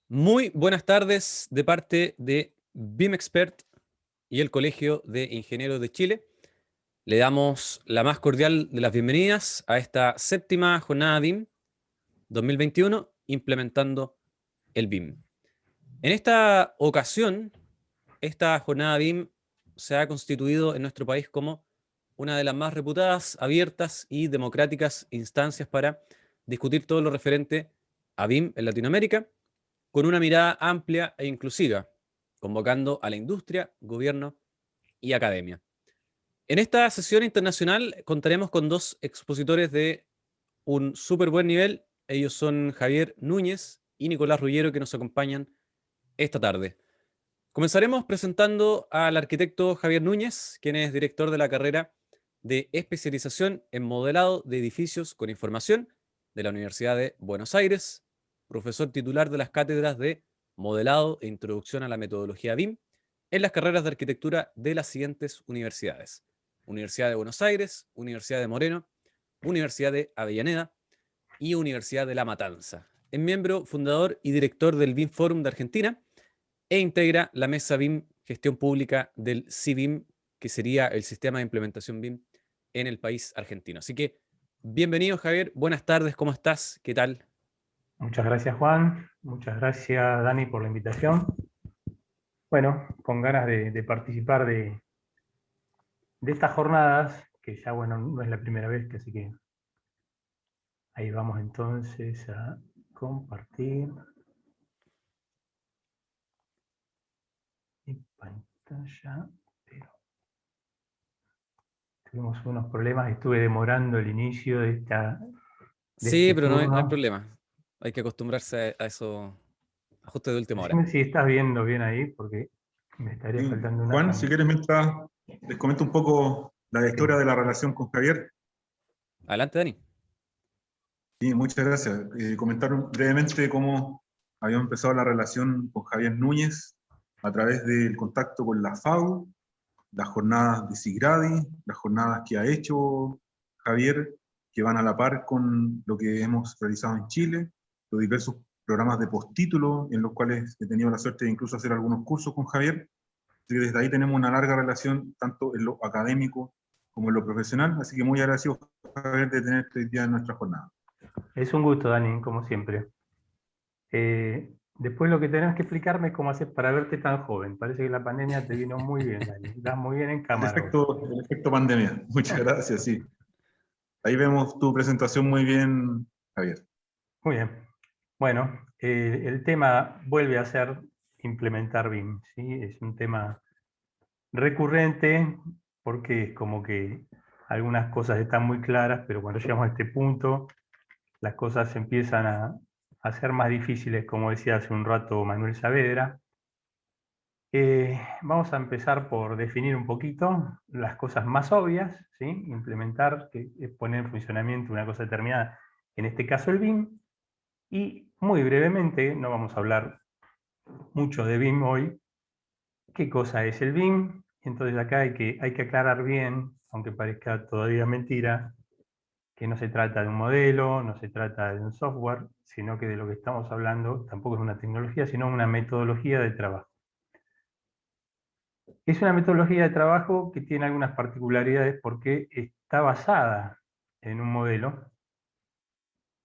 Muy buenas tardes de parte de BIM Expert y el Colegio de Ingenieros de Chile. Le damos la más cordial de las bienvenidas a esta séptima jornada BIM 2021, implementando el BIM. En esta ocasión, esta jornada BIM se ha constituido en nuestro país como una de las más reputadas, abiertas y democráticas instancias para discutir todo lo referente a BIM en Latinoamérica, con una mirada amplia e inclusiva, convocando a la industria, gobierno y academia. En esta sesión internacional contaremos con dos expositores de un súper buen nivel. Ellos son Javier Núñez y Nicolás Ruggiero, que nos acompañan esta tarde. Comenzaremos presentando al arquitecto Javier Núñez, quien es director de la carrera de especialización en modelado de edificios con información de la Universidad de Buenos Aires, profesor titular de las cátedras de modelado e introducción a la metodología BIM en las carreras de arquitectura de las siguientes universidades: Universidad de Buenos Aires, Universidad de Moreno, Universidad de Avellaneda y Universidad de La Matanza. Es miembro fundador y director del BIM Forum de Argentina e integra la mesa BIM Gestión Pública del CIBIM, que sería el sistema de implementación BIM en el país argentino. Así que, bienvenido Javier, buenas tardes, ¿cómo estás? ¿Qué tal? Muchas gracias, Juan. Muchas gracias, Dani, por la invitación. Bueno, con ganas de participar de estas jornadas, que ya, bueno, no es la primera vez, así que ahí vamos entonces a compartir mi pantalla. Pero tuvimos unos problemas, estuve demorando el inicio de Sí, este pero no hay turno. problema. Hay que acostumbrarse a esos ajustes de última hora. Decime si estás viendo bien ahí, porque me estaría Sí, faltando una Juan, si pantalla. quieres, mientras les comento un poco la Sí. historia de la relación con Javier. Adelante, Dani. Sí, muchas gracias. Comentar brevemente cómo habíamos empezado la relación con Javier Núñez a través del contacto con la FAU, las jornadas de SIGRADI, las jornadas que ha hecho Javier, que van a la par con lo que hemos realizado en Chile, los diversos programas de postítulo en los cuales he tenido la suerte de incluso hacer algunos cursos con Javier. Así que desde ahí tenemos una larga relación, tanto en lo académico como en lo profesional. Así que muy agradecido, Javier, de tenerte hoy día en nuestra jornada. Es un gusto, Dani, como siempre. Después lo que tenés que explicarme es cómo haces para verte tan joven. Parece que la pandemia te vino muy bien, Dani. Estás muy bien en cámara hoy. El efecto pandemia. Muchas gracias, sí. Ahí vemos tu presentación muy bien, Javier. Muy bien. Bueno, el tema vuelve a ser implementar BIM, ¿sí? Es un tema recurrente porque es como que algunas cosas están muy claras, pero cuando llegamos a este punto, las cosas empiezan a ser más difíciles, como decía hace un rato Manuel Saavedra. Vamos a empezar por definir un poquito las cosas más obvias, ¿sí? Implementar, que es poner en funcionamiento una cosa determinada, en este caso el BIM, y muy brevemente, no vamos a hablar mucho de BIM hoy, qué cosa es el BIM. Entonces acá hay que aclarar bien, aunque parezca todavía mentira, que no se trata de un modelo, no se trata de un software, sino que de lo que estamos hablando tampoco es una tecnología, sino una metodología de trabajo. Es una metodología de trabajo que tiene algunas particularidades porque está basada en un modelo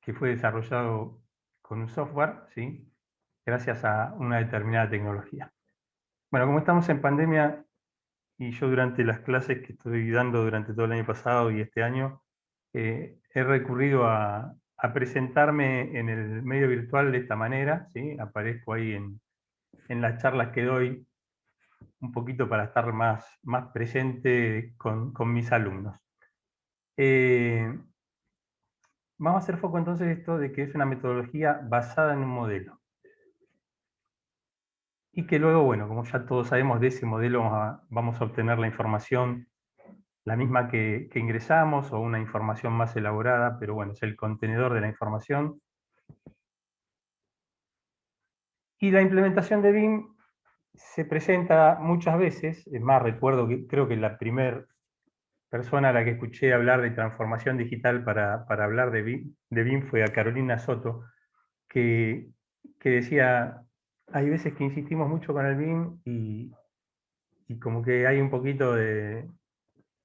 que fue desarrollado con un software, ¿sí? Gracias a una determinada tecnología. Bueno, como estamos en pandemia y yo durante las clases que estoy dando durante todo el año pasado y este año, he recurrido a presentarme en el medio virtual de esta manera, ¿sí? Aparezco ahí en las charlas que doy un poquito para estar más presente con mis alumnos. Vamos a hacer foco entonces esto de que es una metodología basada en un modelo. Y que luego, bueno, como ya todos sabemos, de ese modelo vamos a obtener la información, la misma que ingresamos, o una información más elaborada, pero bueno, es el contenedor de la información. Y la implementación de BIM se presenta muchas veces, es más, recuerdo que creo que la primera persona a la que escuché hablar de transformación digital para hablar de BIM fue a Carolina Soto, que decía, hay veces que insistimos mucho con el BIM y como que hay un poquito de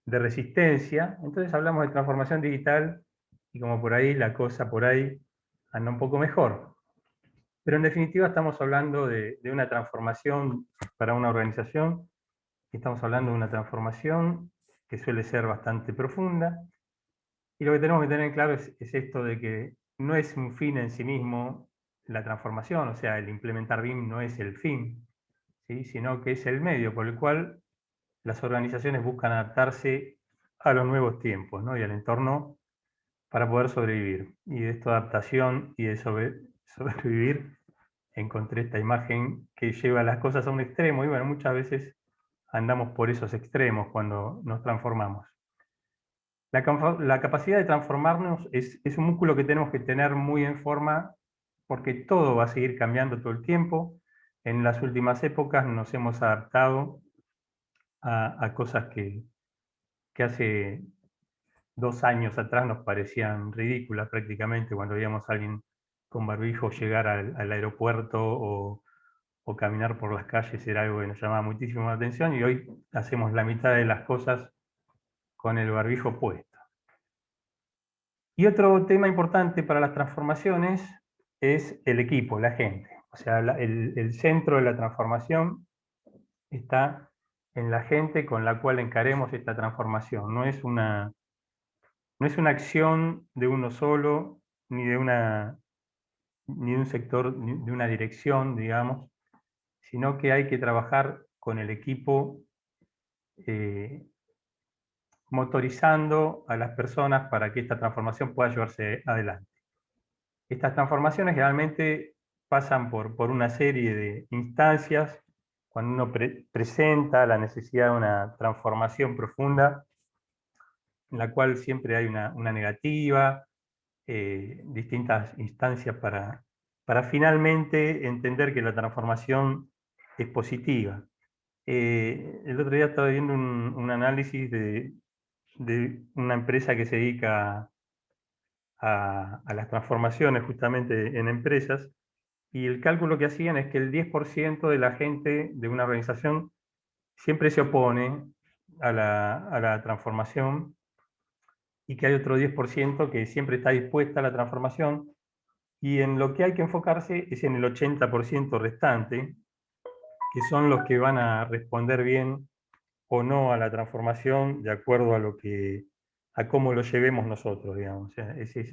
resistencia, entonces hablamos de transformación digital y como por ahí la cosa por ahí anda un poco mejor. Pero en definitiva estamos hablando de una transformación para una organización, estamos hablando de una transformación que suele ser bastante profunda, y lo que tenemos que tener claro es esto de que no es un fin en sí mismo la transformación, o sea, el implementar BIM no es el fin, ¿sí? Sino que es el medio por el cual las organizaciones buscan adaptarse a los nuevos tiempos, ¿no? Y al entorno para poder sobrevivir. Y de esta adaptación y de sobrevivir encontré esta imagen que lleva las cosas a un extremo, y bueno, muchas veces andamos por esos extremos cuando nos transformamos. La capacidad de transformarnos es un músculo que tenemos que tener muy en forma, porque todo va a seguir cambiando todo el tiempo. En las últimas épocas nos hemos adaptado a cosas que hace 2 años atrás nos parecían ridículas prácticamente, cuando veíamos a alguien con barbijo llegar al aeropuerto o caminar por las calles, era algo que nos llamaba muchísimo la atención, y hoy hacemos la mitad de las cosas con el barbijo puesto. Y otro tema importante para las transformaciones es el equipo, la gente. O sea, el centro de la transformación está en la gente con la cual encaremos esta transformación. No es una acción de uno solo, ni de un sector, ni de una dirección, digamos, sino que hay que trabajar con el equipo, motorizando a las personas para que esta transformación pueda llevarse adelante. Estas transformaciones generalmente pasan por una serie de instancias. Cuando uno presenta la necesidad de una transformación profunda, en la cual siempre hay una negativa, distintas instancias para finalmente entender que la transformación es positiva. El otro día estaba viendo un análisis de una empresa que se dedica a las transformaciones justamente en empresas, y el cálculo que hacían es que el 10% de la gente de una organización siempre se opone a la transformación, y que hay otro 10% que siempre está dispuesta a la transformación, y en lo que hay que enfocarse es en el 80% restante, que son los que van a responder bien o no a la transformación de acuerdo a cómo lo llevemos nosotros, digamos. O sea, ese es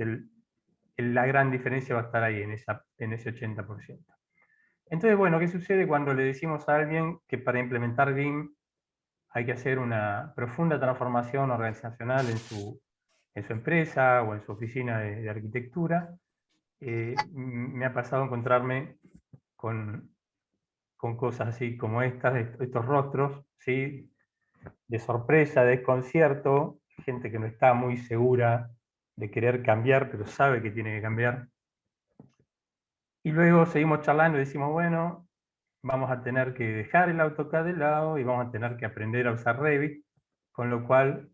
la gran diferencia, va a estar ahí en ese 80%. Entonces, bueno, ¿qué sucede cuando le decimos a alguien que para implementar BIM hay que hacer una profunda transformación organizacional en su empresa o en su oficina de arquitectura? Me ha pasado encontrarme con cosas así como estos rostros, ¿sí? De sorpresa, de desconcierto, gente que no está muy segura de querer cambiar, pero sabe que tiene que cambiar. Y luego seguimos charlando y decimos, bueno, vamos a tener que dejar el AutoCAD de lado y vamos a tener que aprender a usar Revit, con lo cual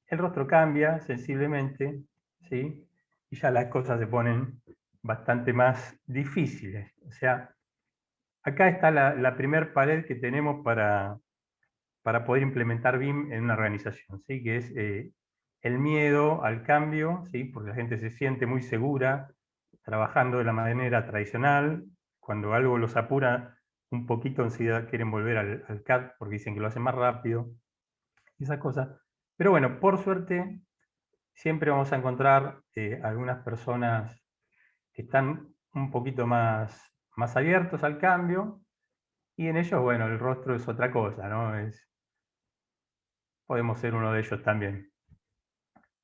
el rostro cambia sensiblemente, ¿sí? Y ya las cosas se ponen bastante más difíciles. O sea, acá está la primer pared que tenemos para poder implementar BIM en una organización, ¿sí? Que es el miedo al cambio, ¿sí? Porque la gente se siente muy segura trabajando de la manera tradicional. Cuando algo los apura un poquito, enseguida quieren volver al CAD porque dicen que lo hacen más rápido, esas cosas. Pero bueno, por suerte, siempre vamos a encontrar algunas personas que están un poquito más abiertos al cambio, y en ellos, bueno, el rostro es otra cosa, ¿no? Podemos ser uno de ellos también.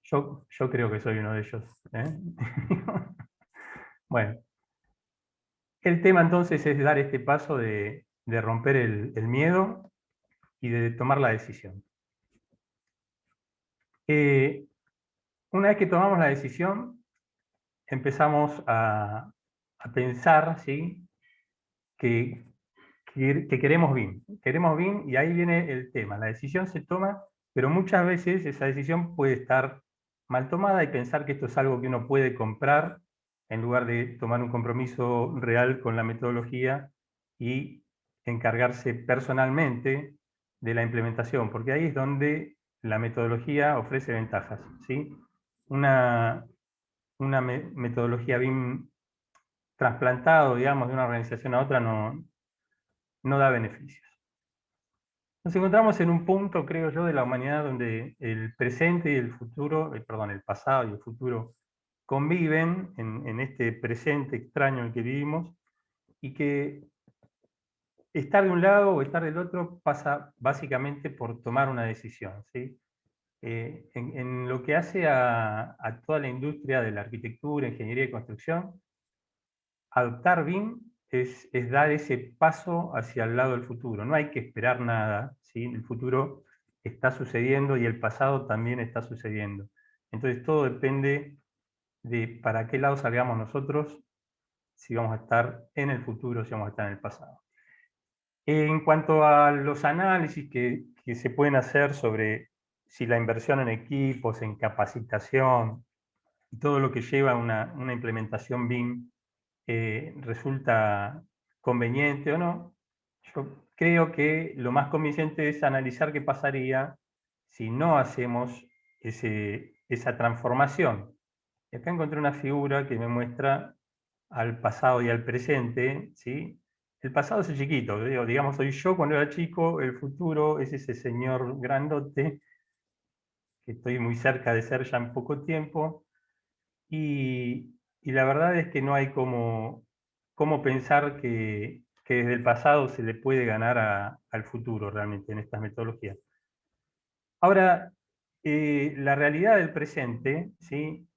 Yo creo que soy uno de ellos, ¿eh? Bueno, el tema entonces es dar este paso de romper el miedo y de tomar la decisión. Una vez que tomamos la decisión, empezamos a pensar, ¿sí? que queremos BIM. Queremos BIM, y ahí viene el tema. La decisión se toma, pero muchas veces esa decisión puede estar mal tomada y pensar que esto es algo que uno puede comprar en lugar de tomar un compromiso real con la metodología y encargarse personalmente de la implementación, porque ahí es donde la metodología ofrece ventajas, ¿sí? Una metodología BIM trasplantado, digamos, de una organización a otra no da beneficios. Nos encontramos en un punto, creo yo, de la humanidad donde el presente y el futuro, perdón, el pasado y el futuro conviven en este presente extraño en el que vivimos, y que estar de un lado o estar del otro pasa básicamente por tomar una decisión, ¿sí? En lo que hace a toda la industria de la arquitectura, ingeniería y construcción, adoptar BIM es dar ese paso hacia el lado del futuro. No hay que esperar nada, ¿sí? El futuro está sucediendo y el pasado también está sucediendo. Entonces todo depende de para qué lado salgamos nosotros, si vamos a estar en el futuro, si vamos a estar en el pasado. En cuanto a los análisis que se pueden hacer sobre si la inversión en equipos, en capacitación, y todo lo que lleva a una implementación BIM resulta conveniente o no, yo creo que lo más convincente es analizar qué pasaría si no hacemos esa transformación. Y acá encontré una figura que me muestra al pasado y al presente, ¿sí? El pasado es el chiquito, digamos, soy yo cuando era chico, el futuro es ese señor grandote, que estoy muy cerca de ser ya en poco tiempo, y la verdad es que no hay cómo pensar que desde el pasado se le puede ganar al futuro realmente en estas metodologías. Ahora, la realidad del presente, ¿sí?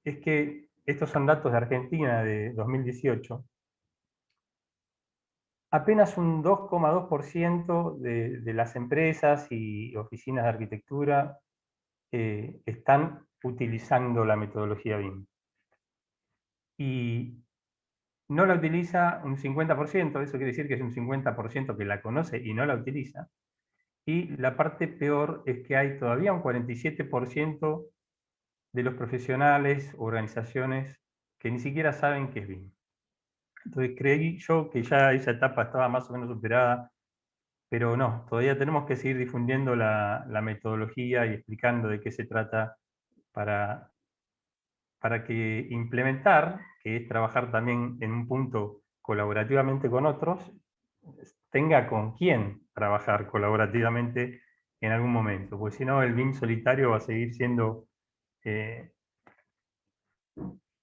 Es que estos son datos de Argentina de 2018, apenas un 2,2% de las empresas y oficinas de arquitectura están utilizando la metodología BIM. Y no la utiliza un 50%, eso quiere decir que es un 50% que la conoce y no la utiliza. Y la parte peor es que hay todavía un 47% de los profesionales o organizaciones que ni siquiera saben qué es BIM. Entonces creí yo que ya esa etapa estaba más o menos superada, pero no, todavía tenemos que seguir difundiendo la metodología y explicando de qué se trata para que implementar, que es trabajar también en un punto colaborativamente con otros, tenga con quién trabajar colaborativamente en algún momento, porque si no el BIM solitario va a seguir siendo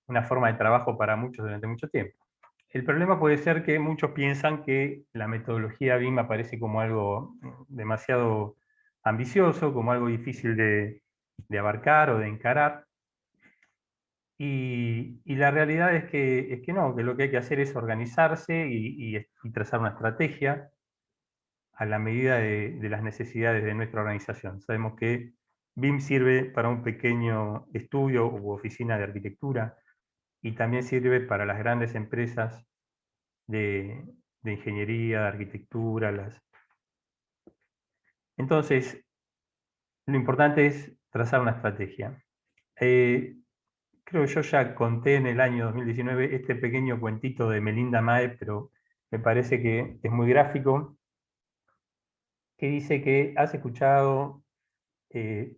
una forma de trabajo para muchos durante mucho tiempo. El problema puede ser que muchos piensan que la metodología BIM aparece como algo demasiado ambicioso, como algo difícil de abarcar o de encarar. Y la realidad es que no, que lo que hay que hacer es organizarse y trazar una estrategia a la medida de las necesidades de nuestra organización. Sabemos que BIM sirve para un pequeño estudio u oficina de arquitectura, y también sirve para las grandes empresas de ingeniería, de arquitectura. Entonces, lo importante es trazar una estrategia. Creo que yo ya conté en el año 2019 este pequeño cuentito de Melinda Mae, pero me parece que es muy gráfico, que dice que has escuchado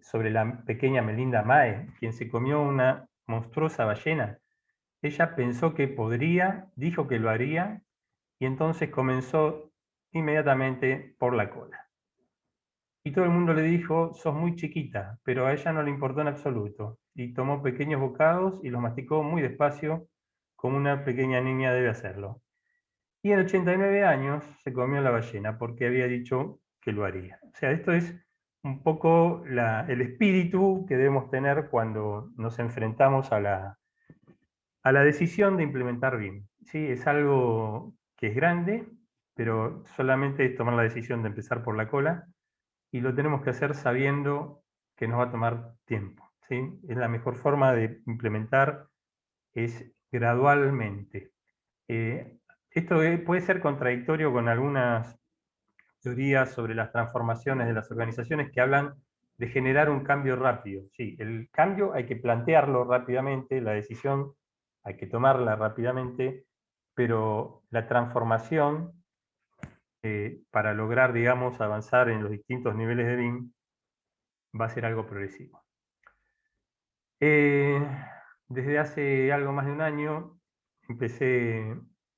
sobre la pequeña Melinda Mae, quien se comió una monstruosa ballena. Ella pensó que podría, dijo que lo haría, y entonces comenzó inmediatamente por la cola. Y todo el mundo le dijo, sos muy chiquita, pero a ella no le importó en absoluto, y tomó pequeños bocados y los masticó muy despacio, como una pequeña niña debe hacerlo. Y en 89 años se comió la ballena, porque había dicho que lo haría. O sea, esto es un poco el espíritu que debemos tener cuando nos enfrentamos a la decisión de implementar BIM. ¿Sí? Es algo que es grande, pero solamente es tomar la decisión de empezar por la cola, y lo tenemos que hacer sabiendo que nos va a tomar tiempo. ¿Sí? Es la mejor forma de implementar, es gradualmente. Esto puede ser contradictorio con algunas teorías sobre las transformaciones de las organizaciones que hablan de generar un cambio rápido. Sí, el cambio hay que plantearlo rápidamente, la decisión hay que tomarla rápidamente, pero la transformación para lograr, digamos, avanzar en los distintos niveles de BIM, va a ser algo progresivo. Desde hace algo más de un año empecé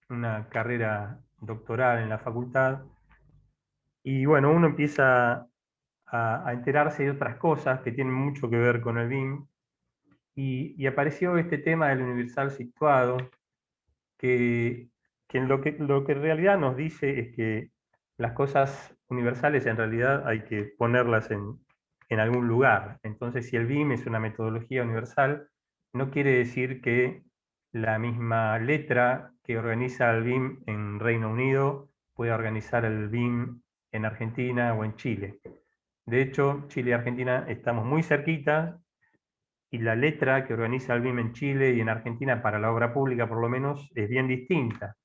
una carrera doctoral en la facultad y bueno, uno empieza a enterarse de otras cosas que tienen mucho que ver con el BIM y apareció este tema del universal situado que lo que en realidad nos dice es que las cosas universales en realidad hay que ponerlas en algún lugar. Entonces, si el BIM es una metodología universal, no quiere decir que la misma letra que organiza el BIM en Reino Unido pueda organizar el BIM en Argentina o en Chile. De hecho, Chile y Argentina estamos muy cerquita, y la letra que organiza el BIM en Chile y en Argentina para la obra pública por lo menos es bien distinta.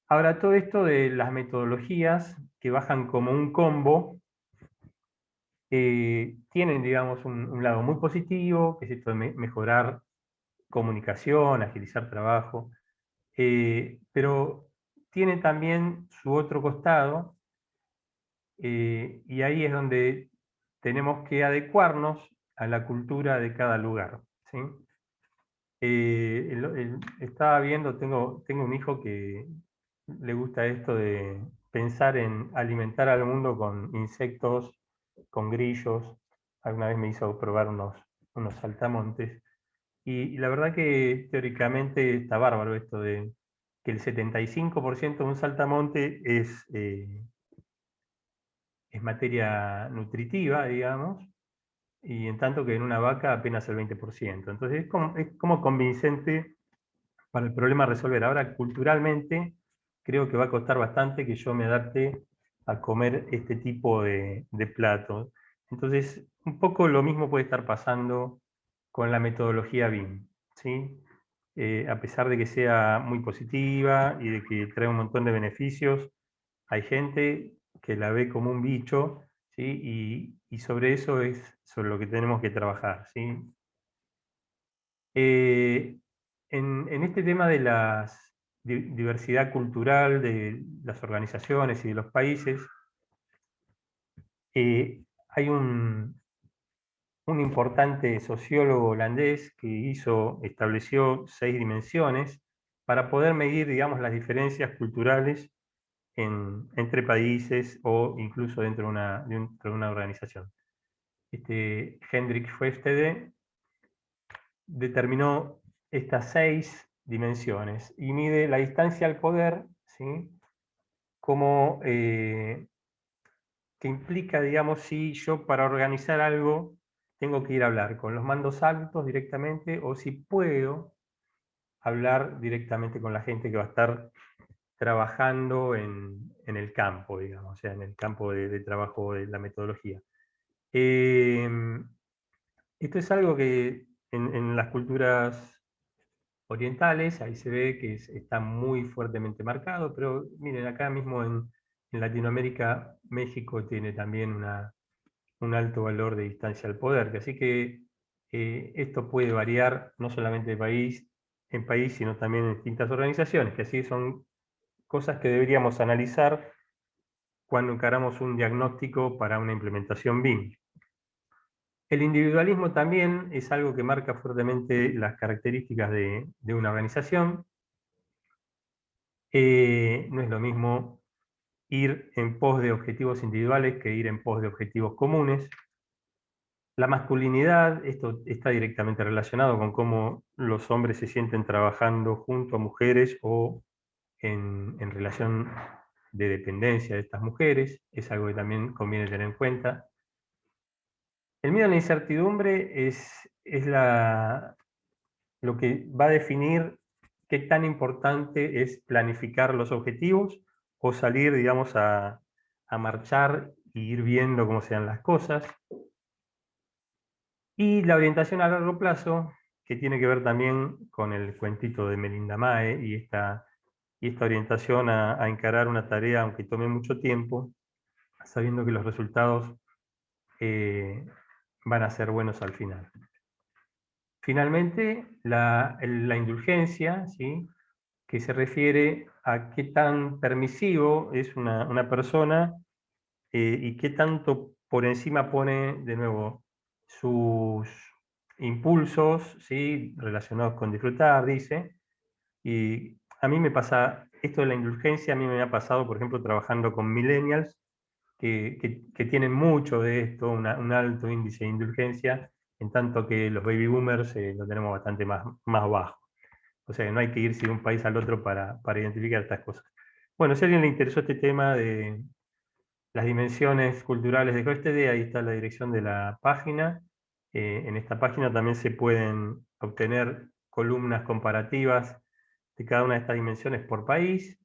Ahora, todo esto de las metodologías que bajan como un combo, tienen, digamos, un lado muy positivo, que es esto de mejorar comunicación, agilizar trabajo, pero tiene también su otro costado, y ahí es donde tenemos que adecuarnos a la cultura de cada lugar, ¿sí? Estaba viendo, tengo un hijo que le gusta esto de pensar en alimentar al mundo con insectos, con grillos. Alguna vez me hizo probar unos saltamontes. Y la verdad que teóricamente está bárbaro esto de que el 75% de un saltamonte es materia nutritiva, digamos, y en tanto que en una vaca apenas el 20%. Entonces es como convincente para el problema a resolver. Ahora, culturalmente, creo que va a costar bastante que yo me adapte a comer este tipo de platos. Entonces, un poco lo mismo puede estar pasando con la metodología BIM, ¿sí? A pesar de que sea muy positiva y de que trae un montón de beneficios, hay gente que la ve como un bicho, ¿sí? Y sobre eso es sobre lo que tenemos que trabajar, ¿sí? En este tema de la diversidad cultural de las organizaciones y de los países, hay un importante sociólogo holandés que estableció 6 dimensiones para poder medir, digamos, las diferencias culturales entre países o incluso dentro de una organización. Hendrik Foestede determinó estas 6 dimensiones y mide la distancia al poder, ¿sí? Como que implica, digamos, si yo para organizar algo tengo que ir a hablar con los mandos altos directamente o si puedo hablar directamente con la gente que va a estar trabajando en el campo, digamos, o sea, en el campo de trabajo de la metodología. Esto es algo que en las culturas orientales, ahí se ve que está muy fuertemente marcado, pero miren, acá mismo en Latinoamérica, México tiene también un alto valor de distancia al poder, que así que esto puede variar no solamente de país en país, sino también en distintas organizaciones, que así son cosas que deberíamos analizar cuando encaramos un diagnóstico para una implementación BIM. El individualismo también es algo que marca fuertemente las características de una organización. No es lo mismo ir en pos de objetivos individuales que ir en pos de objetivos comunes. La masculinidad, esto está directamente relacionado con cómo los hombres se sienten trabajando junto a mujeres o en relación de dependencia de estas mujeres, es algo que también conviene tener en cuenta. El miedo a la incertidumbre es lo que va a definir qué tan importante es planificar los objetivos o salir, digamos, a marchar e ir viendo cómo se dan las cosas. Y la orientación a largo plazo, que tiene que ver también con el cuentito de Melinda Mae y esta orientación a encarar una tarea, aunque tome mucho tiempo, sabiendo que los resultados van a ser buenos al final. Finalmente, la indulgencia, ¿sí? que se refiere a qué tan permisivo es una persona y qué tanto por encima pone, de nuevo, sus impulsos, ¿sí?, relacionados con disfrutar, dice. Y a mí me pasa, esto de la indulgencia, a mí me ha pasado, por ejemplo, trabajando con millennials, que tienen mucho de esto, un alto índice de indulgencia, en tanto que los baby boomers lo tenemos bastante más bajo. O sea, no hay que irse de un país al otro para identificar estas cosas. Bueno, si a alguien le interesó este tema de las dimensiones culturales de COSTD, ahí está la dirección de la página. En esta página también se pueden obtener columnas comparativas de cada una de estas dimensiones por país.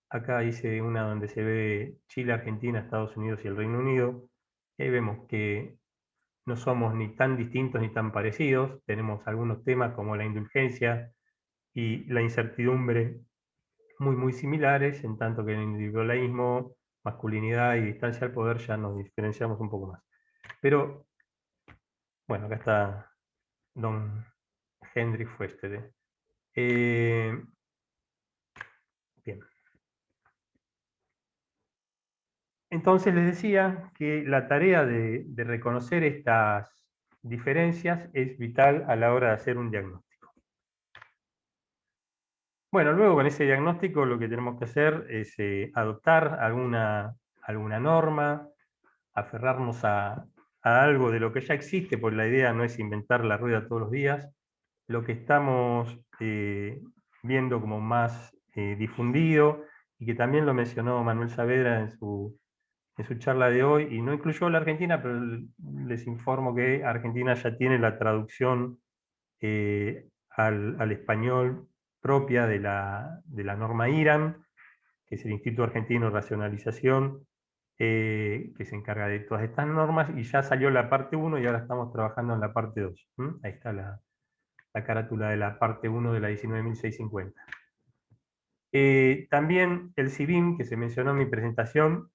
Acá hice una donde se ve Chile, Argentina, Estados Unidos y el Reino Unido. Y ahí vemos que no somos ni tan distintos ni tan parecidos. Tenemos algunos temas como la indulgencia y la incertidumbre muy similares, en tanto que en el individualismo, masculinidad y distancia al poder ya nos diferenciamos un poco más. Pero, bueno, acá está don Hendrik Fuestere. Bien. Entonces les decía que la tarea de reconocer estas diferencias es vital a la hora de hacer un diagnóstico. Bueno, luego con ese diagnóstico lo que tenemos que hacer es adoptar alguna norma, aferrarnos a algo de lo que ya existe, porque la idea no es inventar la rueda todos los días. Lo que estamos viendo como más difundido, y que también lo mencionó Manuel Saavedra en su charla de hoy, y no incluyó a la Argentina, pero les informo que Argentina ya tiene la traducción al español propia de la norma IRAM, que es el Instituto Argentino de Racionalización, que se encarga de todas estas normas, y ya salió la parte 1 y ahora estamos trabajando en la parte 2. Ahí está la carátula de la parte 1 de la 19.650. También el CIBIM, que se mencionó en mi presentación,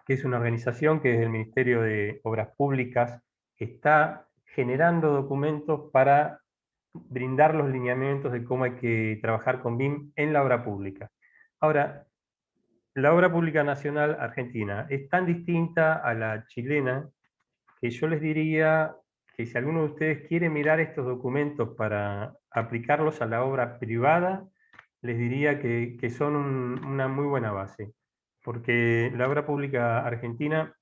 que es una organización que desde el Ministerio de Obras Públicas está generando documentos para brindar los lineamientos de cómo hay que trabajar con BIM en la obra pública. Ahora, la obra pública nacional argentina es tan distinta a la chilena que yo les diría que si alguno de ustedes quiere mirar estos documentos para aplicarlos a la obra privada, les diría que son una muy buena base, porque la obra pública argentina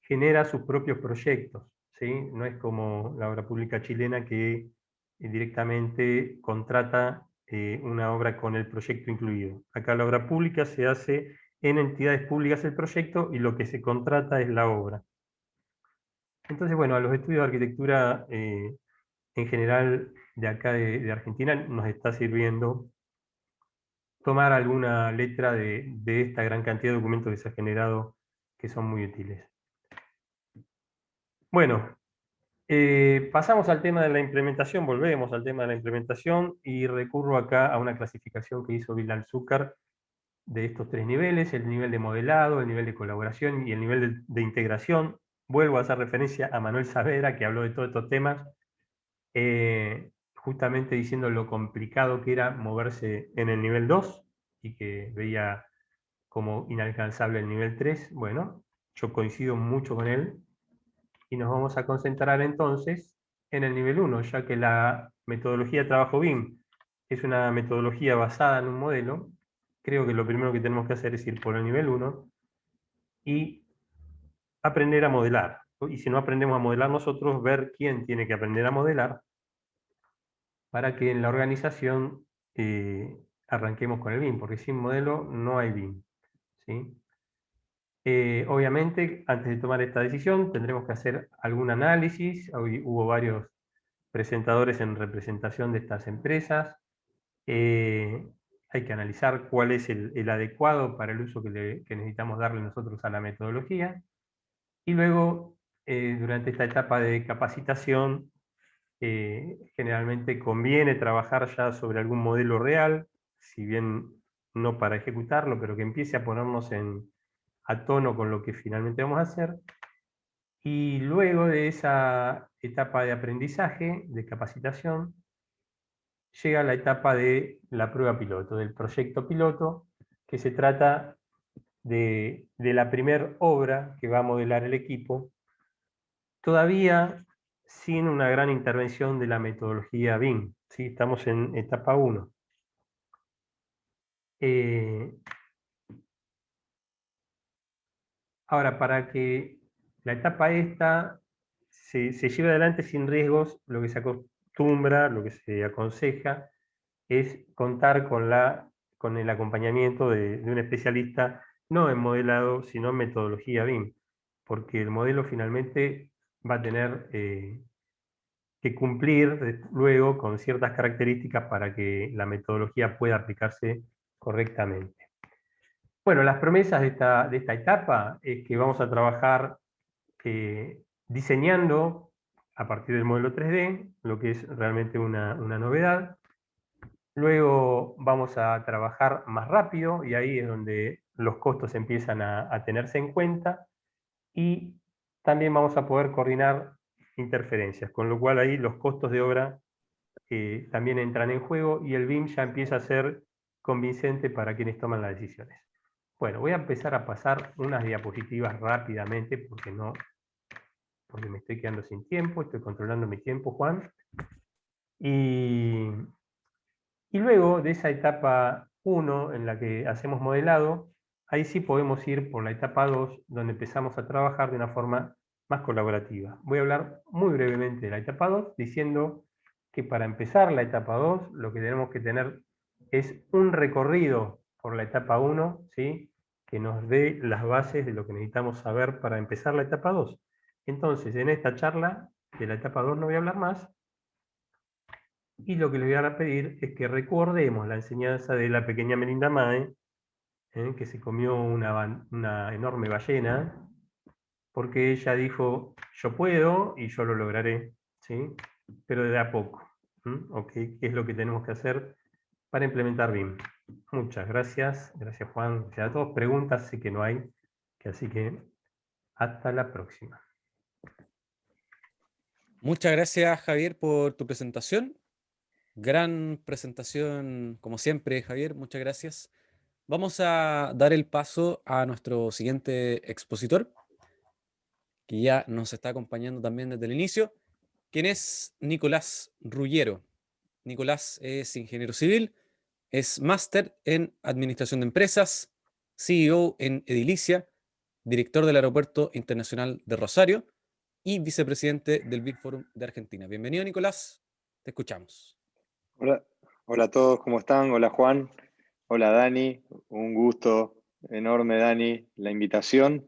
genera sus propios proyectos, ¿sí? No es como la obra pública chilena que directamente contrata una obra con el proyecto incluido. Acá la obra pública se hace en entidades públicas el proyecto y lo que se contrata es la obra. Entonces, bueno, a los estudios de arquitectura en general de acá de Argentina nos está sirviendo tomar alguna letra de esta gran cantidad de documentos que se ha generado, que son muy útiles. Bueno, pasamos al tema de la implementación, volvemos al tema de la implementación y recurro acá a una clasificación que hizo Bilal-Zúcar de estos tres niveles: el nivel de modelado, el nivel de colaboración y el nivel de integración. Vuelvo a hacer referencia a Manuel Saavedra, que habló de todos estos temas, justamente diciendo lo complicado que era moverse en el nivel 2 y que veía como inalcanzable el nivel 3. Bueno, yo coincido mucho con él y nos vamos a concentrar entonces en el nivel 1, ya que la metodología de trabajo BIM es una metodología basada en un modelo. Creo que lo primero que tenemos que hacer es ir por el nivel 1 y aprender a modelar. Y si no aprendemos a modelar nosotros, ver quién tiene que aprender a modelar para que en la organización arranquemos con el BIM, porque sin modelo no hay BIM, ¿sí? Obviamente, antes de tomar esta decisión, tendremos que hacer algún análisis. Hoy hubo varios presentadores en representación de estas empresas. Hay que analizar cuál es el adecuado para el uso que necesitamos darle nosotros a la metodología. Y luego, durante esta etapa de capacitación, generalmente conviene trabajar ya sobre algún modelo real, si bien no para ejecutarlo, pero que empiece a ponernos a tono con lo que finalmente vamos a hacer. Y luego de esa etapa de aprendizaje, de capacitación, llega la etapa de la prueba piloto, del proyecto piloto, que se trata de la primera obra que va a modelar el equipo, todavía sin una gran intervención de la metodología BIM, ¿sí? Estamos en etapa 1. Ahora, para que la etapa esta se lleve adelante sin riesgos, lo que se acostumbra, lo que se aconseja, es contar con el acompañamiento de un especialista, no en modelado, sino en metodología BIM, porque el modelo finalmente va a tener que cumplir luego con ciertas características para que la metodología pueda aplicarse correctamente. Bueno, las promesas de esta etapa es que vamos a trabajar diseñando a partir del modelo 3D, lo que es realmente una novedad. Luego vamos a trabajar más rápido y ahí es donde los costos empiezan a tenerse en cuenta, y también vamos a poder coordinar interferencias, con lo cual ahí los costos de obra también entran en juego y el BIM ya empieza a ser convincente para quienes toman las decisiones. Bueno, voy a empezar a pasar unas diapositivas rápidamente porque me estoy quedando sin tiempo, estoy controlando mi tiempo, Juan. Y luego de esa etapa 1 en la que hacemos modelado, ahí sí podemos ir por la etapa 2, donde empezamos a trabajar de una forma más colaborativa. Voy a hablar muy brevemente de la etapa 2, diciendo que para empezar la etapa 2, lo que tenemos que tener es un recorrido por la etapa 1, ¿sí? Que nos dé las bases de lo que necesitamos saber para empezar la etapa 2. Entonces, en esta charla de la etapa 2 no voy a hablar más, y lo que les voy a pedir es que recordemos la enseñanza de la pequeña Melinda Mae, que se comió una enorme ballena, porque ella dijo, yo puedo y yo lo lograré, ¿sí? Pero de a poco. ¿Okay? ¿Qué es lo que tenemos que hacer para implementar BIM? Muchas gracias. Gracias, Juan. Gracias a todos. Preguntas sé que no hay, así que hasta la próxima. Muchas gracias, Javier, por tu presentación. Gran presentación, como siempre, Javier. Muchas gracias. Vamos a dar el paso a nuestro siguiente expositor, que ya nos está acompañando también desde el inicio, quien es Nicolás Rullero. Nicolás es ingeniero civil, es máster en Administración de Empresas, CEO en Edilicia, director del Aeropuerto Internacional de Rosario y vicepresidente del BIM Forum de Argentina. Bienvenido, Nicolás. Te escuchamos. Hola, hola a todos, ¿cómo están? Hola Juan, hola Dani, un gusto enorme Dani, la invitación.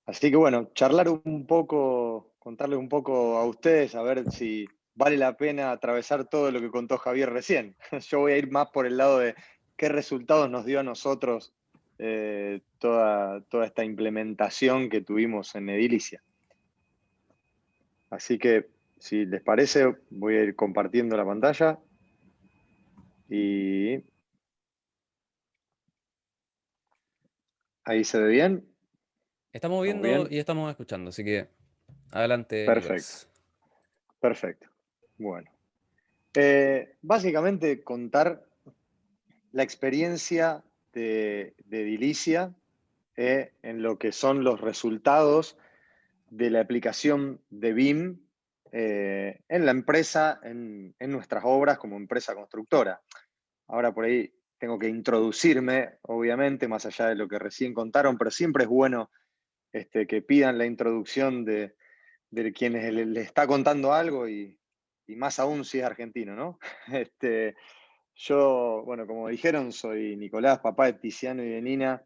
Así que bueno, charlar un poco, contarles un poco a ustedes, a ver si vale la pena atravesar todo lo que contó Javier recién. Yo voy a ir más por el lado de qué resultados nos dio a nosotros toda esta implementación que tuvimos en Edilicia. Así que, si les parece, voy a ir compartiendo la pantalla. Y ahí se ve bien. Estamos viendo bien? y estamos escuchando, así que adelante, Perfecto. Nicolás. Perfecto. Bueno. Básicamente contar la experiencia de Edilicia en lo que son los resultados de la aplicación de BIM en la empresa, en nuestras obras como empresa constructora. Ahora por ahí tengo que introducirme, obviamente, más allá de lo que recién contaron, pero siempre es bueno que pidan la introducción de quienes le está contando algo y más aún si es argentino, ¿no? Yo, bueno, como dijeron, soy Nicolás, papá de Tiziano y de Nina.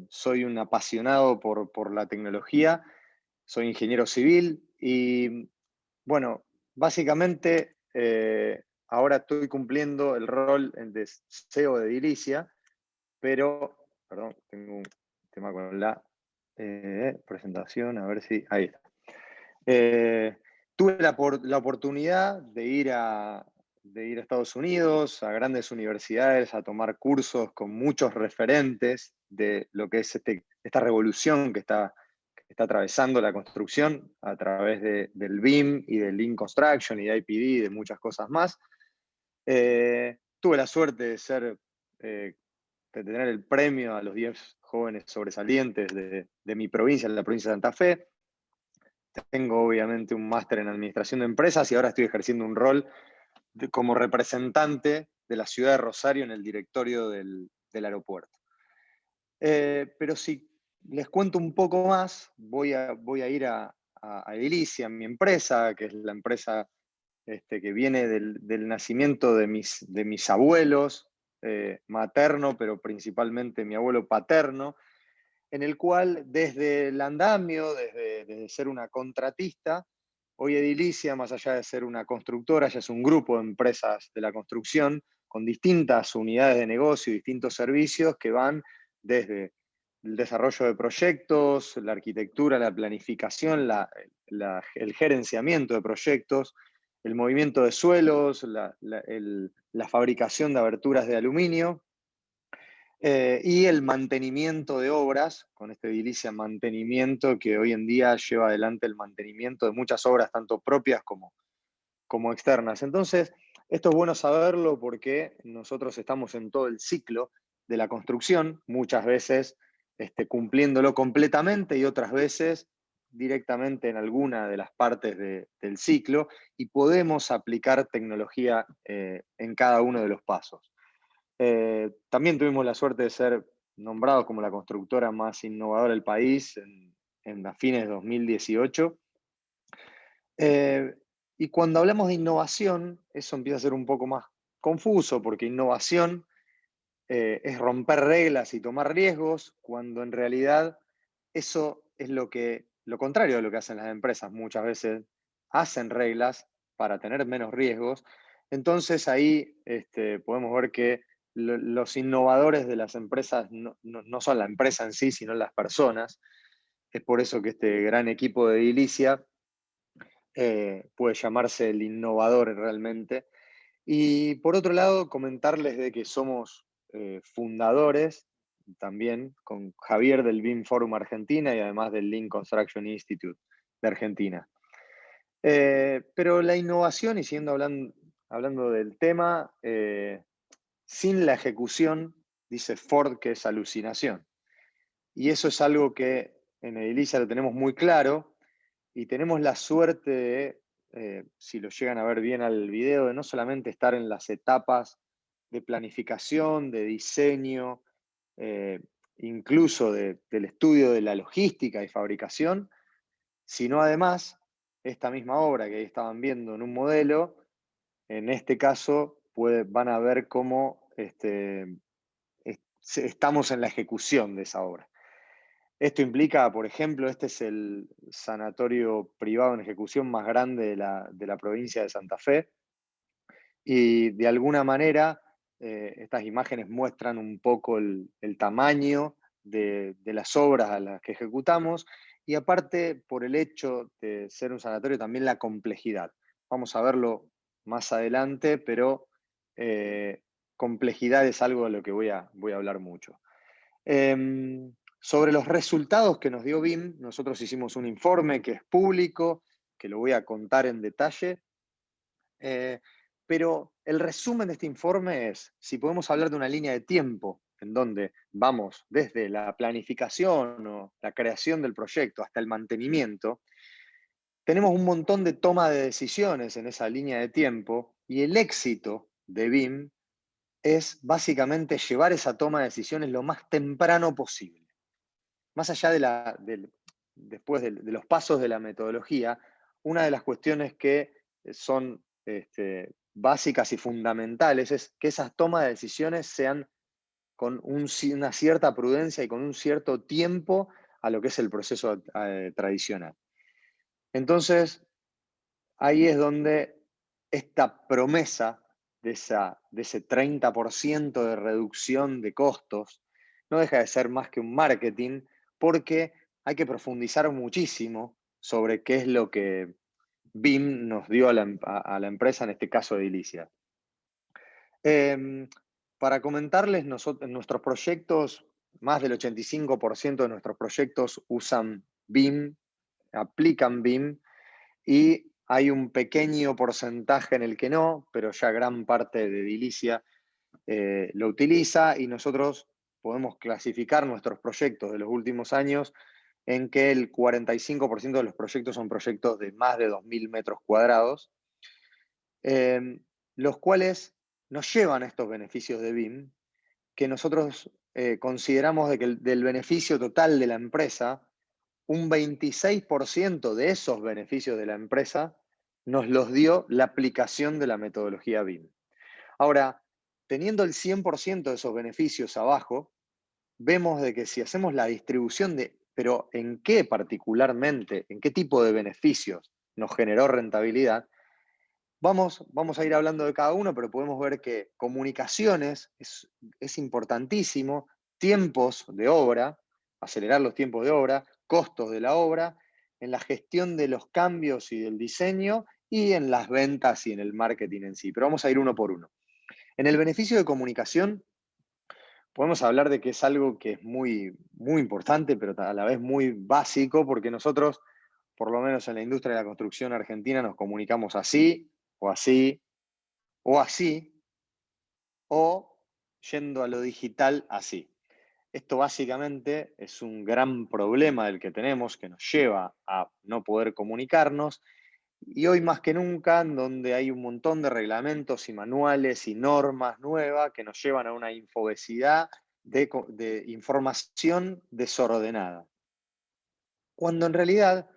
Soy un apasionado por la tecnología, soy ingeniero civil y, bueno, básicamente ahora estoy cumpliendo el rol de CEO de Edilicia, pero, perdón, tengo un tema con la presentación, a ver si, ahí está. Tuve la oportunidad de ir a Estados Unidos, a grandes universidades, a tomar cursos con muchos referentes de lo que es esta revolución que está atravesando la construcción a través del BIM y del Lean Construction y de IPD y de muchas cosas más. Tuve la suerte de tener el premio a los 10 jóvenes sobresalientes de mi provincia, la provincia de Santa Fe. Tengo obviamente un máster en administración de empresas y ahora estoy ejerciendo un rol como representante de la ciudad de Rosario en el directorio del aeropuerto. Pero si les cuento un poco más, voy a ir a Edilicia, mi empresa, que es la empresa que viene del nacimiento de mis abuelos, materno, pero principalmente mi abuelo paterno, en el cual desde el andamio, desde ser una contratista, hoy Edilicia, más allá de ser una constructora, ya es un grupo de empresas de la construcción con distintas unidades de negocio y distintos servicios que van desde el desarrollo de proyectos, la arquitectura, la planificación, el gerenciamiento de proyectos, el movimiento de suelos, la fabricación de aberturas de aluminio, y el mantenimiento de obras, con este Edilicia Mantenimiento, que hoy en día lleva adelante el mantenimiento de muchas obras, tanto propias como externas. Entonces, esto es bueno saberlo porque nosotros estamos en todo el ciclo de la construcción, muchas veces cumpliéndolo completamente y otras veces directamente en alguna de las partes del ciclo, y podemos aplicar tecnología en cada uno de los pasos. También tuvimos la suerte de ser nombrados como la constructora más innovadora del país a fines de 2018. Y cuando hablamos de innovación, eso empieza a ser un poco más confuso, porque innovación es romper reglas y tomar riesgos, cuando en realidad eso es lo contrario de lo que hacen las empresas. Muchas veces hacen reglas para tener menos riesgos. Entonces ahí podemos ver que los innovadores de las empresas no son la empresa en sí, sino las personas. Es por eso que este gran equipo de Edilicia puede llamarse el innovador realmente. Y por otro lado, comentarles de que somos fundadores también con Javier del BIM Forum Argentina y además del Lean Construction Institute de Argentina. Pero la innovación, y siguiendo hablando del tema, sin la ejecución, dice Ford que es alucinación. Y eso es algo que en Edilicia lo tenemos muy claro y tenemos la suerte de, si lo llegan a ver bien al video, de no solamente estar en las etapas de planificación, de diseño, incluso del estudio de la logística y fabricación, sino además esta misma obra que ahí estaban viendo en un modelo, en este caso van a ver cómo estamos en la ejecución de esa obra. Esto implica, por ejemplo, este es el sanatorio privado en ejecución más grande de la provincia de Santa Fe, y de alguna manera estas imágenes muestran un poco el tamaño de las obras a las que ejecutamos, y aparte, por el hecho de ser un sanatorio, también la complejidad. Vamos a verlo más adelante, pero complejidad es algo de lo que voy a hablar mucho. Sobre los resultados que nos dio BIM, nosotros hicimos un informe que es público, que lo voy a contar en detalle, pero el resumen de este informe es, si podemos hablar de una línea de tiempo en donde vamos desde la planificación o la creación del proyecto hasta el mantenimiento, tenemos un montón de toma de decisiones en esa línea de tiempo, y el éxito de BIM es básicamente llevar esa toma de decisiones lo más temprano posible. Más allá después de los pasos de la metodología, una de las cuestiones que son básicas y fundamentales es que esas tomas de decisiones sean con una cierta prudencia y con un cierto tiempo a lo que es el proceso tradicional. Entonces, ahí es donde esta promesa de ese 30% de reducción de costos no deja de ser más que un marketing, porque hay que profundizar muchísimo sobre qué es lo que BIM nos dio a la empresa, en este caso Edilicia. Para comentarles, en nuestros proyectos, más del 85% de nuestros proyectos usan BIM, aplican BIM, y hay un pequeño porcentaje en el que no, pero ya gran parte de edilicia lo utiliza, y nosotros podemos clasificar nuestros proyectos de los últimos años en que el 45% de los proyectos son proyectos de más de 2.000 metros cuadrados, los cuales nos llevan a estos beneficios de BIM, que nosotros consideramos de que del beneficio total de la empresa, un 26% de esos beneficios de la empresa nos los dio la aplicación de la metodología BIM. Ahora, teniendo el 100% de esos beneficios abajo, vemos de que si hacemos la distribución de, pero en qué particularmente, en qué tipo de beneficios nos generó rentabilidad, vamos a ir hablando de cada uno, pero podemos ver que comunicaciones es importantísimo, tiempos de obra, acelerar los tiempos de obra, costos de la obra, en la gestión de los cambios y del diseño, y en las ventas y en el marketing en sí. Pero vamos a ir uno por uno. En el beneficio de comunicación, podemos hablar de que es algo que es muy, muy importante, pero a la vez muy básico, porque nosotros, por lo menos en la industria de la construcción argentina, nos comunicamos así, o así, o así, o yendo a lo digital así. Esto básicamente es un gran problema del que tenemos, que nos lleva a no poder comunicarnos, y hoy más que nunca, en donde hay un montón de reglamentos y manuales y normas nuevas que nos llevan a una infobesidad de información desordenada. Cuando en realidad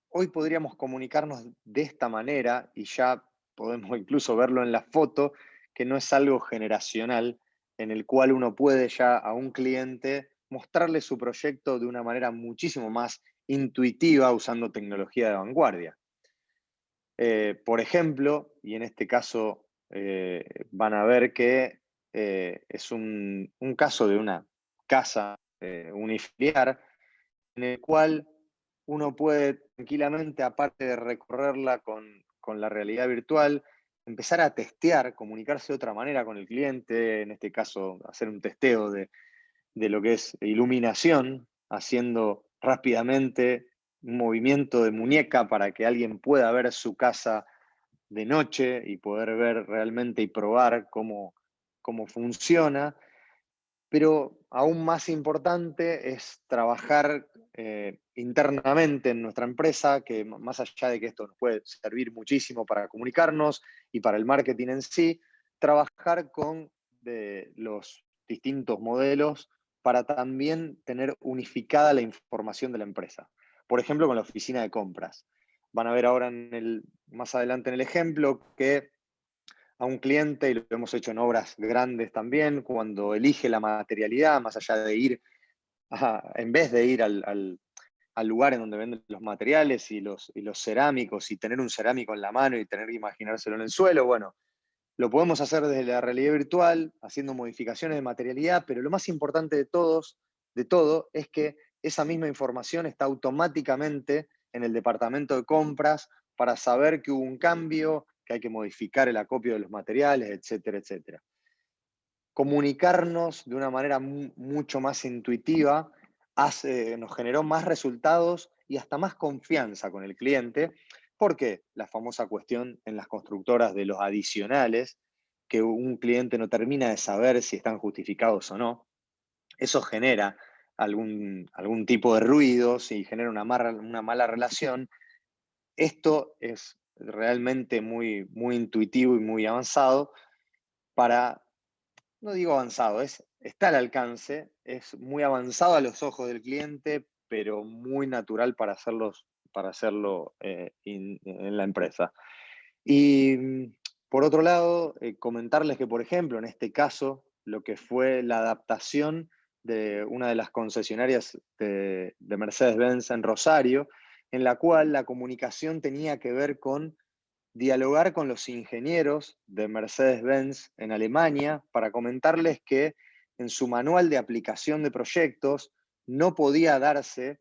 hoy podríamos comunicarnos de esta manera, y ya podemos incluso verlo en la foto, que no es algo generacional, en el cual uno puede ya a un cliente mostrarle su proyecto de una manera muchísimo más intuitiva usando tecnología de vanguardia. Por ejemplo, y en este caso van a ver que es un caso de una casa unifamiliar, en el cual uno puede tranquilamente, aparte de recorrerla con la realidad virtual, empezar a testear, comunicarse de otra manera con el cliente, en este caso hacer un testeo de lo que es iluminación, haciendo rápidamente un movimiento de muñeca para que alguien pueda ver su casa de noche y poder ver realmente y probar cómo funciona. Pero aún más importante es trabajar internamente en nuestra empresa, que más allá de que esto nos puede servir muchísimo para comunicarnos y para el marketing en sí, trabajar con los distintos modelos para también tener unificada la información de la empresa. Por ejemplo, con la oficina de compras. Van a ver ahora más adelante en el ejemplo que a un cliente, y lo hemos hecho en obras grandes también, cuando elige la materialidad, más allá de ir, en vez de ir al lugar en donde venden los materiales y los cerámicos, y tener un cerámico en la mano y tener que imaginárselo en el suelo, bueno, lo podemos hacer desde la realidad virtual, haciendo modificaciones de materialidad, pero lo más importante de todo, es que esa misma información está automáticamente en el departamento de compras para saber que hubo un cambio, que hay que modificar el acopio de los materiales, etcétera, etcétera. Comunicarnos de una manera mucho más intuitiva nos generó más resultados y hasta más confianza con el cliente, porque la famosa cuestión en las constructoras de los adicionales, que un cliente no termina de saber si están justificados o no, eso genera algún tipo de ruidos y genera una mala relación. Esto es realmente muy, muy intuitivo y muy avanzado para, no digo avanzado, está al alcance, es muy avanzado a los ojos del cliente, pero muy natural para hacerlo en la empresa. Y por otro lado, comentarles que, por ejemplo, en este caso, lo que fue la adaptación de una de las concesionarias de Mercedes-Benz en Rosario, en la cual la comunicación tenía que ver con dialogar con los ingenieros de Mercedes-Benz en Alemania para comentarles que en su manual de aplicación de proyectos no podía darse,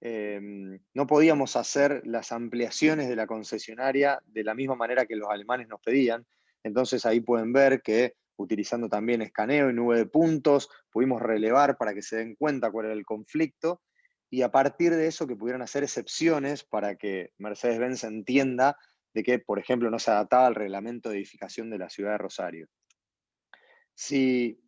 no podíamos hacer las ampliaciones de la concesionaria de la misma manera que los alemanes nos pedían. Entonces ahí pueden ver que utilizando también escaneo y nube de puntos, pudimos relevar para que se den cuenta cuál era el conflicto, y a partir de eso que pudieran hacer excepciones para que Mercedes-Benz entienda de que, por ejemplo, no se adaptaba al reglamento de edificación de la ciudad de Rosario. Si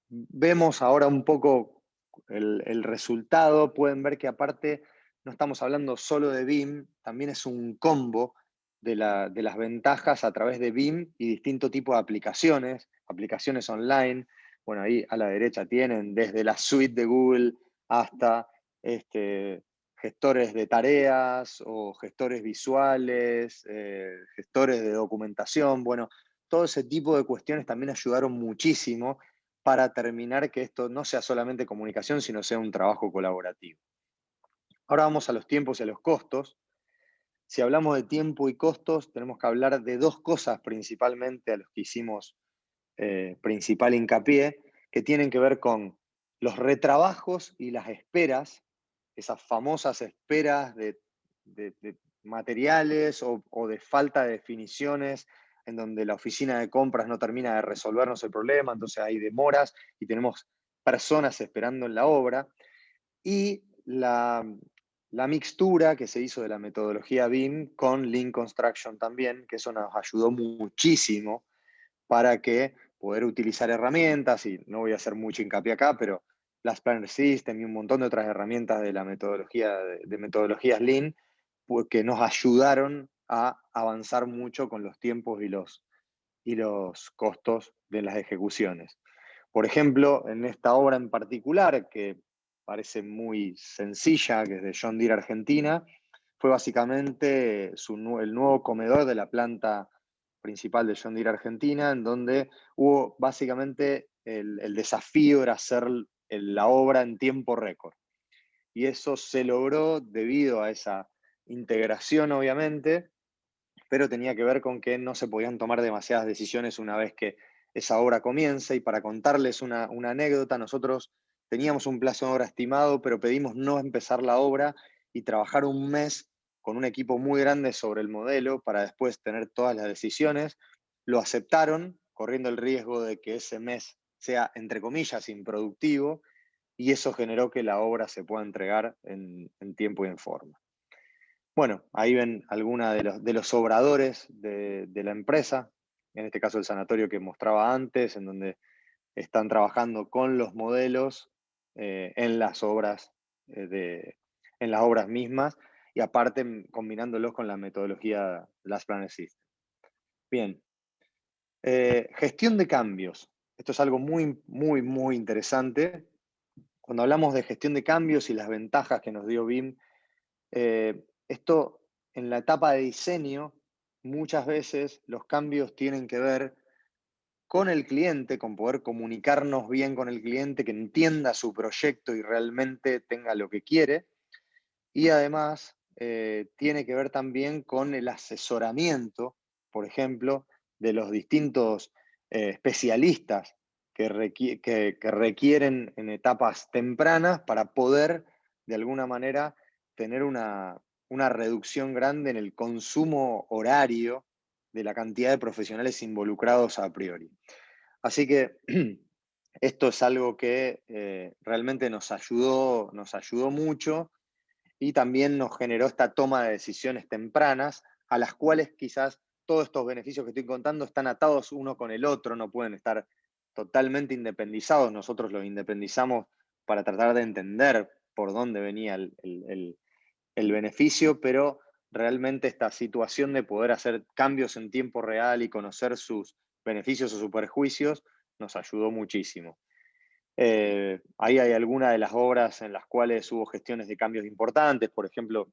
vemos ahora un poco el resultado, pueden ver que aparte no estamos hablando solo de BIM, también es un combo de las ventajas a través de BIM y distinto tipo de aplicaciones, aplicaciones online. Bueno, ahí a la derecha tienen desde la suite de Google hasta gestores de tareas o gestores visuales, gestores de documentación. Bueno, todo ese tipo de cuestiones también ayudaron muchísimo para terminar que esto no sea solamente comunicación, sino sea un trabajo colaborativo. Ahora vamos a los tiempos y a los costos. Si hablamos de tiempo y costos, tenemos que hablar de dos cosas principalmente a los que hicimos principal hincapié, que tienen que ver con los retrabajos y las esperas, esas famosas esperas de materiales o de falta de definiciones, en donde la oficina de compras no termina de resolvernos el problema, entonces hay demoras y tenemos personas esperando en la obra. Y la mixtura que se hizo de la metodología BIM con Lean Construction también, que eso nos ayudó muchísimo para que poder utilizar herramientas, y no voy a hacer mucho hincapié acá, pero las Planner System y un montón de otras herramientas de la metodología, de metodologías Lean, pues, que nos ayudaron a avanzar mucho con los tiempos y los costos de las ejecuciones. Por ejemplo, en esta obra en particular, que parece muy sencilla, que es de John Deere Argentina, fue básicamente el nuevo comedor de la planta principal de John Deere Argentina, en donde hubo básicamente el desafío era hacer la obra en tiempo récord. Y eso se logró debido a esa integración, obviamente, pero tenía que ver con que no se podían tomar demasiadas decisiones una vez que esa obra comienza. Y para contarles una anécdota, nosotros teníamos un plazo de obra estimado, pero pedimos no empezar la obra y trabajar un mes con un equipo muy grande sobre el modelo para después tener todas las decisiones. Lo aceptaron, corriendo el riesgo de que ese mes sea, entre comillas, improductivo, y eso generó que la obra se pueda entregar en tiempo y en forma. Bueno, ahí ven algunos de los obradores de la empresa, en este caso el sanatorio que mostraba antes, en donde están trabajando con los modelos en las obras mismas, y aparte combinándolos con la metodología Last Planner System. Bien, gestión de cambios. Esto es algo muy, muy, muy interesante. Cuando hablamos de gestión de cambios y las ventajas que nos dio BIM, esto en la etapa de diseño, muchas veces los cambios tienen que ver con el cliente, con poder comunicarnos bien con el cliente, que entienda su proyecto y realmente tenga lo que quiere. Y además tiene que ver también con el asesoramiento, por ejemplo, de los distintos especialistas que requieren en etapas tempranas para poder, de alguna manera, tener una reducción grande en el consumo horario de la cantidad de profesionales involucrados a priori. Así que esto es algo que realmente nos ayudó mucho, y también nos generó esta toma de decisiones tempranas, a las cuales quizás todos estos beneficios que estoy contando están atados uno con el otro, no pueden estar totalmente independizados. Nosotros los independizamos para tratar de entender por dónde venía el beneficio, pero realmente esta situación de poder hacer cambios en tiempo real y conocer sus beneficios o sus perjuicios nos ayudó muchísimo. Ahí hay algunas de las obras en las cuales hubo gestiones de cambios importantes. Por ejemplo,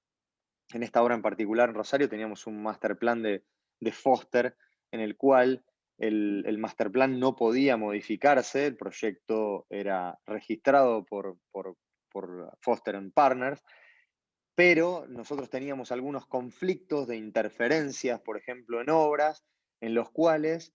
en esta obra en particular en Rosario teníamos un master plan de Foster, en el cual el master plan no podía modificarse. El proyecto era registrado por Foster & Partners, pero nosotros teníamos algunos conflictos de interferencias, por ejemplo, en obras, en los cuales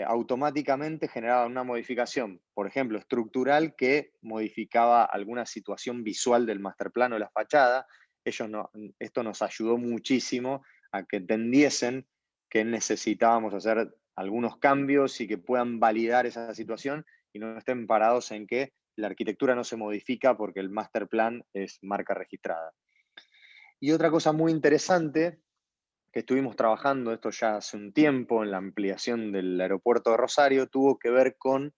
automáticamente generaban una modificación, por ejemplo, estructural, que modificaba alguna situación visual del master plan o la fachada. Esto nos ayudó muchísimo a que entendiesen que necesitábamos hacer algunos cambios y que puedan validar esa situación y no estén parados en que la arquitectura no se modifica porque el master plan es marca registrada. Y otra cosa muy interesante, que estuvimos trabajando, esto ya hace un tiempo, en la ampliación del aeropuerto de Rosario, tuvo que ver con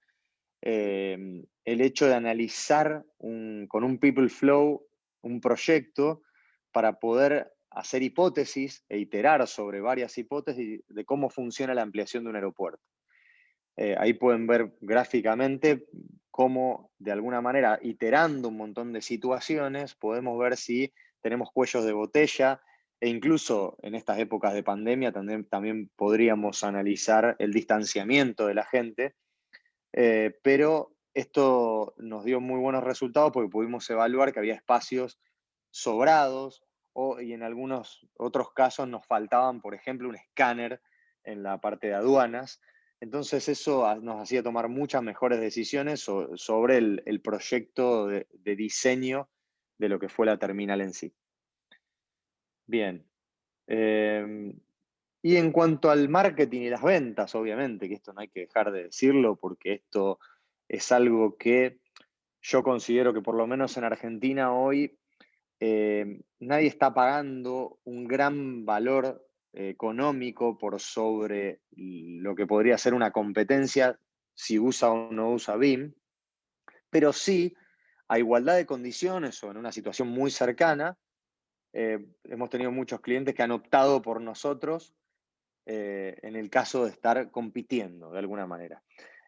el hecho de analizar con un People Flow un proyecto para poder hacer hipótesis e iterar sobre varias hipótesis de cómo funciona la ampliación de un aeropuerto. Ahí pueden ver gráficamente cómo, de alguna manera, iterando un montón de situaciones, podemos ver si tenemos cuellos de botella, e incluso en estas épocas de pandemia también podríamos analizar el distanciamiento de la gente, pero esto nos dio muy buenos resultados porque pudimos evaluar que había espacios sobrados y en algunos otros casos nos faltaban, por ejemplo, un escáner en la parte de aduanas. Entonces eso nos hacía tomar muchas mejores decisiones sobre el proyecto de diseño de lo que fue la terminal en sí. Bien. Y en cuanto al marketing y las ventas, obviamente, que esto no hay que dejar de decirlo porque esto es algo que yo considero que por lo menos en Argentina hoy nadie está pagando un gran valor económico por sobre lo que podría ser una competencia si usa o no usa BIM, pero sí, a igualdad de condiciones o en una situación muy cercana, hemos tenido muchos clientes que han optado por nosotros en el caso de estar compitiendo de alguna manera.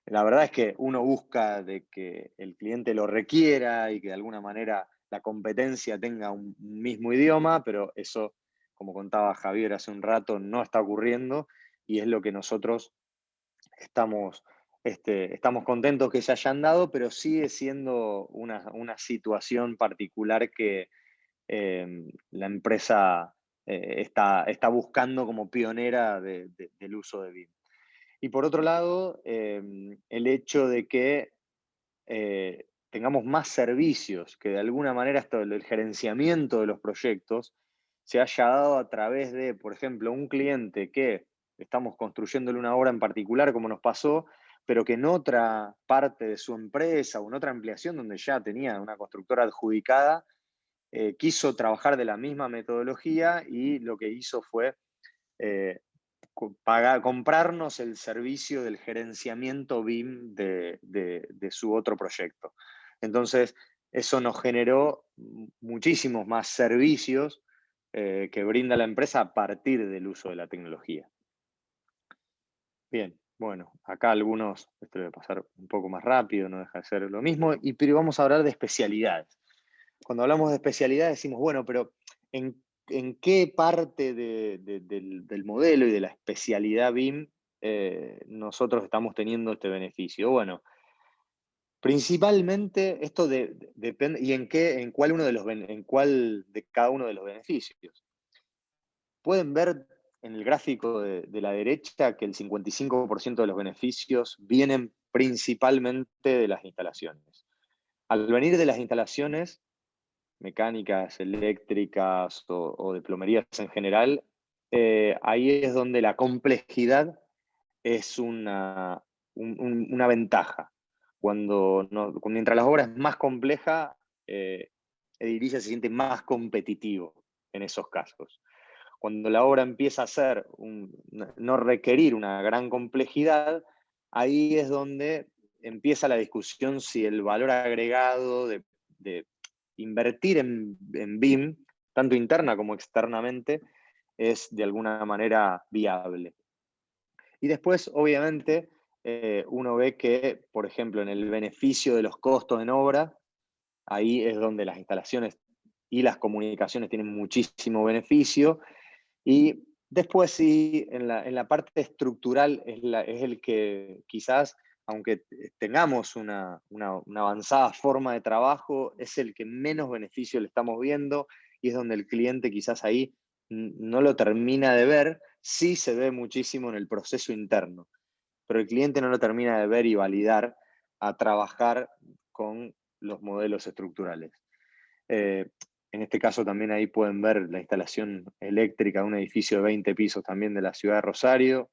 La verdad es que uno busca de que el cliente lo requiera y que de alguna manera la competencia tenga un mismo idioma, pero eso, como contaba Javier hace un rato, no está ocurriendo y es lo que nosotros estamos, estamos contentos que se hayan dado, pero sigue siendo una situación particular que la empresa está buscando como pionera del uso de BIM. Y por otro lado, el hecho de que tengamos más servicios, que de alguna manera esto, el gerenciamiento de los proyectos se haya dado a través de, por ejemplo, un cliente que estamos construyéndole una obra en particular, como nos pasó, pero que en otra parte de su empresa o en otra ampliación donde ya tenía una constructora adjudicada, quiso trabajar de la misma metodología y lo que hizo fue eh, comprarnos el servicio del gerenciamiento BIM de su otro proyecto. Entonces, eso nos generó muchísimos más servicios que brinda la empresa a partir del uso de la tecnología. Bien, bueno, acá algunos, esto lo voy a pasar un poco más rápido, no deja de ser lo mismo, pero vamos a hablar de especialidades. Cuando hablamos de especialidades decimos, bueno, pero ¿en qué parte del modelo y de la especialidad BIM nosotros estamos teniendo este beneficio? Bueno, principalmente esto depende, ¿y en cuál de cada uno de los beneficios? Pueden ver en el gráfico de la derecha que el 55% de los beneficios vienen principalmente de las instalaciones. Al venir de las instalaciones, mecánicas, eléctricas o de plomerías en general, ahí es donde la complejidad es una ventaja. Mientras la obra es más compleja, Edilicia se siente más competitivo en esos casos. Cuando la obra empieza a ser no requerir una gran complejidad, ahí es donde empieza la discusión si el valor agregado de invertir en BIM, tanto interna como externamente, es de alguna manera viable. Y después, obviamente, uno ve que, por ejemplo, en el beneficio de los costos en obra, ahí es donde las instalaciones y las comunicaciones tienen muchísimo beneficio. Y después sí, en la parte estructural es el que quizás, aunque tengamos una avanzada forma de trabajo, es el que menos beneficio le estamos viendo y es donde el cliente quizás ahí no lo termina de ver, sí se ve muchísimo en el proceso interno, pero el cliente no lo termina de ver y validar a trabajar con los modelos estructurales. En este caso también ahí pueden ver la instalación eléctrica de un edificio de 20 pisos también de la ciudad de Rosario.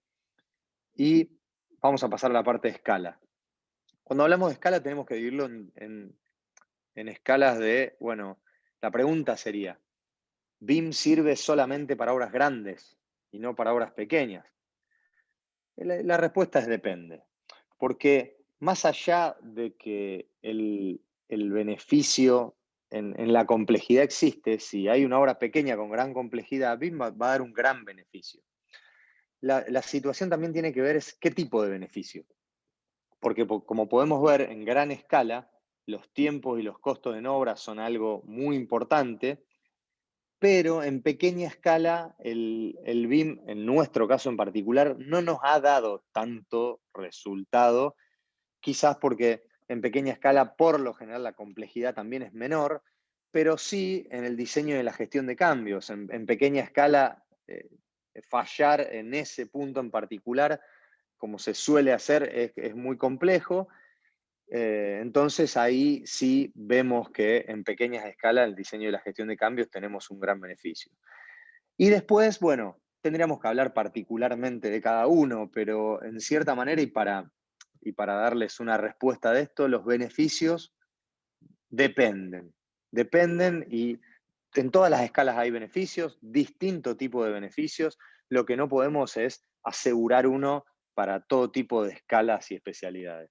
Y vamos a pasar a la parte de escala. Cuando hablamos de escala tenemos que dividirlo en escalas de, bueno, la pregunta sería, ¿BIM sirve solamente para obras grandes? y no para obras pequeñas? La respuesta es depende, porque más allá de que el beneficio en la complejidad existe, si hay una obra pequeña con gran complejidad, BIM va a dar un gran beneficio. La situación también tiene que ver es qué tipo de beneficio, porque como podemos ver en gran escala, los tiempos y los costos en obra son algo muy importante, pero en pequeña escala el BIM, en nuestro caso en particular, no nos ha dado tanto resultado, quizás porque en pequeña escala por lo general la complejidad también es menor, pero sí en el diseño y la gestión de cambios. En pequeña escala, fallar en ese punto en particular, como se suele hacer, es muy complejo. Entonces ahí sí vemos que en pequeñas escalas el diseño y la gestión de cambios tenemos un gran beneficio. Y después, bueno, tendríamos que hablar particularmente de cada uno, pero en cierta manera y para darles una respuesta de esto, los beneficios dependen. Dependen y en todas las escalas hay beneficios, distinto tipo de beneficios. Lo que no podemos es asegurar uno para todo tipo de escalas y especialidades.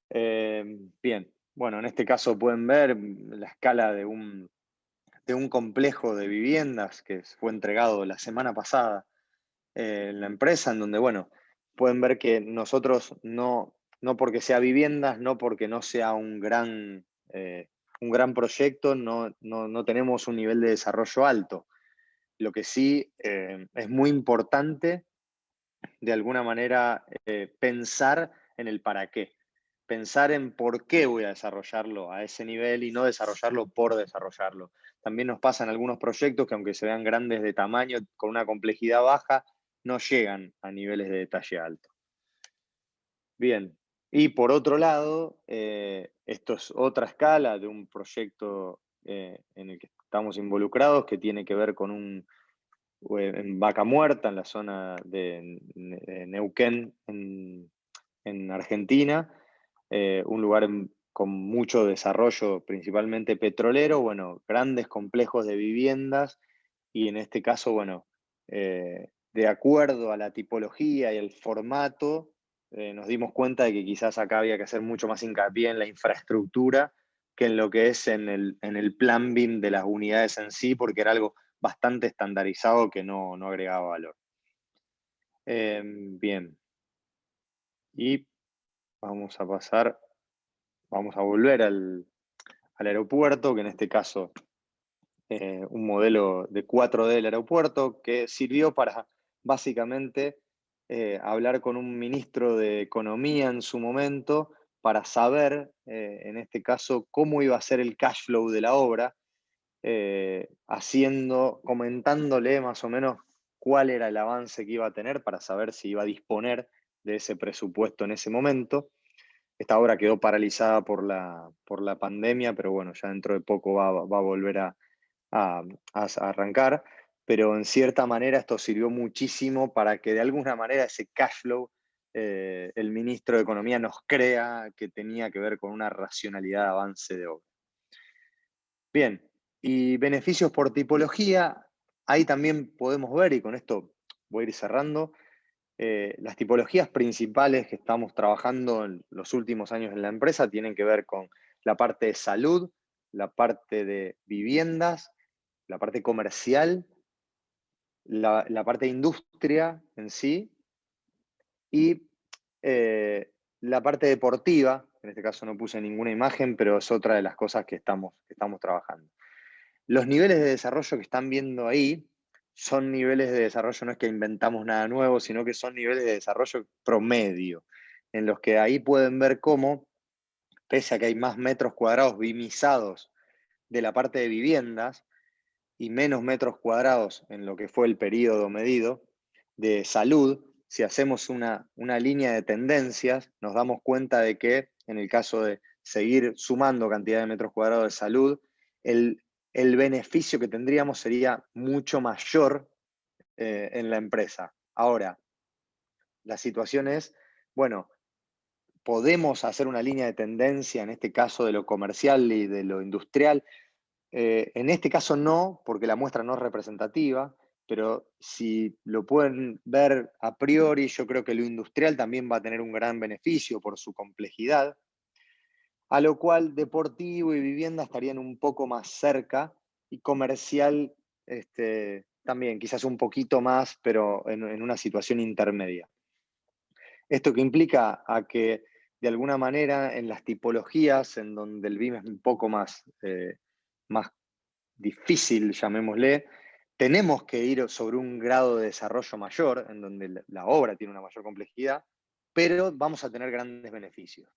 Bien, bueno, en este caso pueden ver la escala de un complejo de viviendas que fue entregado la semana pasada en la empresa, en donde, bueno, pueden ver que nosotros no porque sea viviendas, no porque no sea un gran proyecto, no tenemos un nivel de desarrollo alto. Lo que sí es muy importante, de alguna manera, pensar en el para qué. Pensar en por qué voy a desarrollarlo a ese nivel y no desarrollarlo por desarrollarlo. También nos pasan algunos proyectos que aunque se vean grandes de tamaño, con una complejidad baja, no llegan a niveles de detalle alto. Bien, y por otro lado, esto es otra escala de un proyecto en el que estamos involucrados, que tiene que ver con en Vaca Muerta, en la zona de Neuquén, en Argentina, un lugar con mucho desarrollo, principalmente petrolero, bueno, grandes complejos de viviendas, y en este caso, bueno, de acuerdo a la tipología y el formato, nos dimos cuenta de que quizás acá había que hacer mucho más hincapié en la infraestructura que en lo que es en el plan BIM de las unidades en sí, porque era algo bastante estandarizado que no agregaba valor. Bien. Y vamos a volver al aeropuerto, que en este caso un modelo de 4D del aeropuerto, que sirvió para básicamente hablar con un ministro de Economía en su momento para saber, en este caso, cómo iba a ser el cash flow de la obra, comentándole más o menos cuál era el avance que iba a tener para saber si iba a disponer de ese presupuesto en ese momento. Esta obra quedó paralizada por la pandemia, pero bueno, ya dentro de poco va a volver a arrancar. Pero en cierta manera esto sirvió muchísimo para que de alguna manera ese cash flow, el ministro de Economía nos crea que tenía que ver con una racionalidad de avance de obra. Bien, y beneficios por tipología, ahí también podemos ver, y con esto voy a ir cerrando, las tipologías principales que estamos trabajando en los últimos años en la empresa tienen que ver con la parte de salud, la parte de viviendas, la parte comercial, la parte de industria en sí y la parte deportiva. En este caso no puse ninguna imagen, pero es otra de las cosas que estamos trabajando. Los niveles de desarrollo que están viendo ahí son niveles de desarrollo, no es que inventamos nada nuevo, sino que son niveles de desarrollo promedio, en los que ahí pueden ver cómo, pese a que hay más metros cuadrados BIMizados de la parte de viviendas y menos metros cuadrados en lo que fue el periodo medido de salud, si hacemos una línea de tendencias, nos damos cuenta de que en el caso de seguir sumando cantidad de metros cuadrados de salud, el beneficio que tendríamos sería mucho mayor en la empresa. Ahora, la situación es, bueno, podemos hacer una línea de tendencia, en este caso de lo comercial y de lo industrial. En este caso no, porque la muestra no es representativa, pero si lo pueden ver a priori, yo creo que lo industrial también va a tener un gran beneficio por su complejidad, a lo cual deportivo y vivienda estarían un poco más cerca y comercial también, quizás un poquito más, pero en una situación intermedia. Esto que implica a que de alguna manera en las tipologías en donde el BIM es un poco más difícil, llamémosle, tenemos que ir sobre un grado de desarrollo mayor, en donde la obra tiene una mayor complejidad, pero vamos a tener grandes beneficios.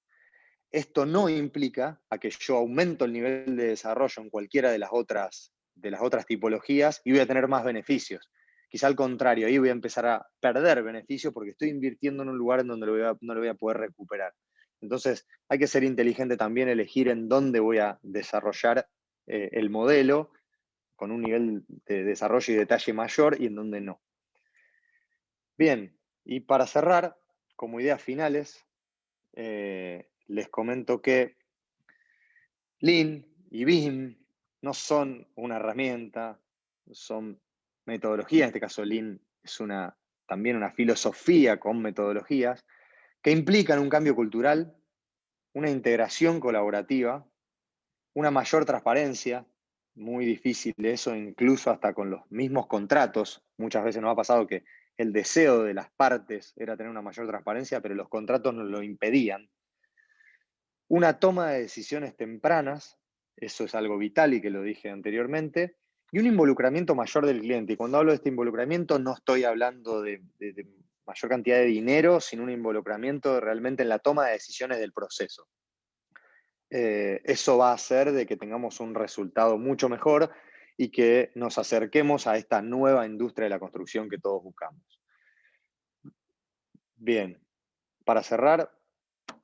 Esto no implica a que yo aumento el nivel de desarrollo en cualquiera de las otras tipologías y voy a tener más beneficios. Quizá al contrario, ahí voy a empezar a perder beneficios porque estoy invirtiendo en un lugar en donde no lo voy a poder recuperar. Entonces, hay que ser inteligente también, elegir en dónde voy a desarrollar el modelo con un nivel de desarrollo y detalle mayor y en dónde no. Bien, y para cerrar, como ideas finales, les comento que Lean y BIM no son una herramienta, son metodologías. En este caso, Lean es también una filosofía con metodologías que implican un cambio cultural, una integración colaborativa, una mayor transparencia, muy difícil eso, incluso hasta con los mismos contratos. Muchas veces nos ha pasado que el deseo de las partes era tener una mayor transparencia, pero los contratos nos lo impedían. Una toma de decisiones tempranas, eso es algo vital y que lo dije anteriormente, y un involucramiento mayor del cliente. Y cuando hablo de este involucramiento no estoy hablando de mayor cantidad de dinero, sino un involucramiento realmente en la toma de decisiones del proceso. Eso va a hacer de que tengamos un resultado mucho mejor y que nos acerquemos a esta nueva industria de la construcción que todos buscamos. Bien, para cerrar,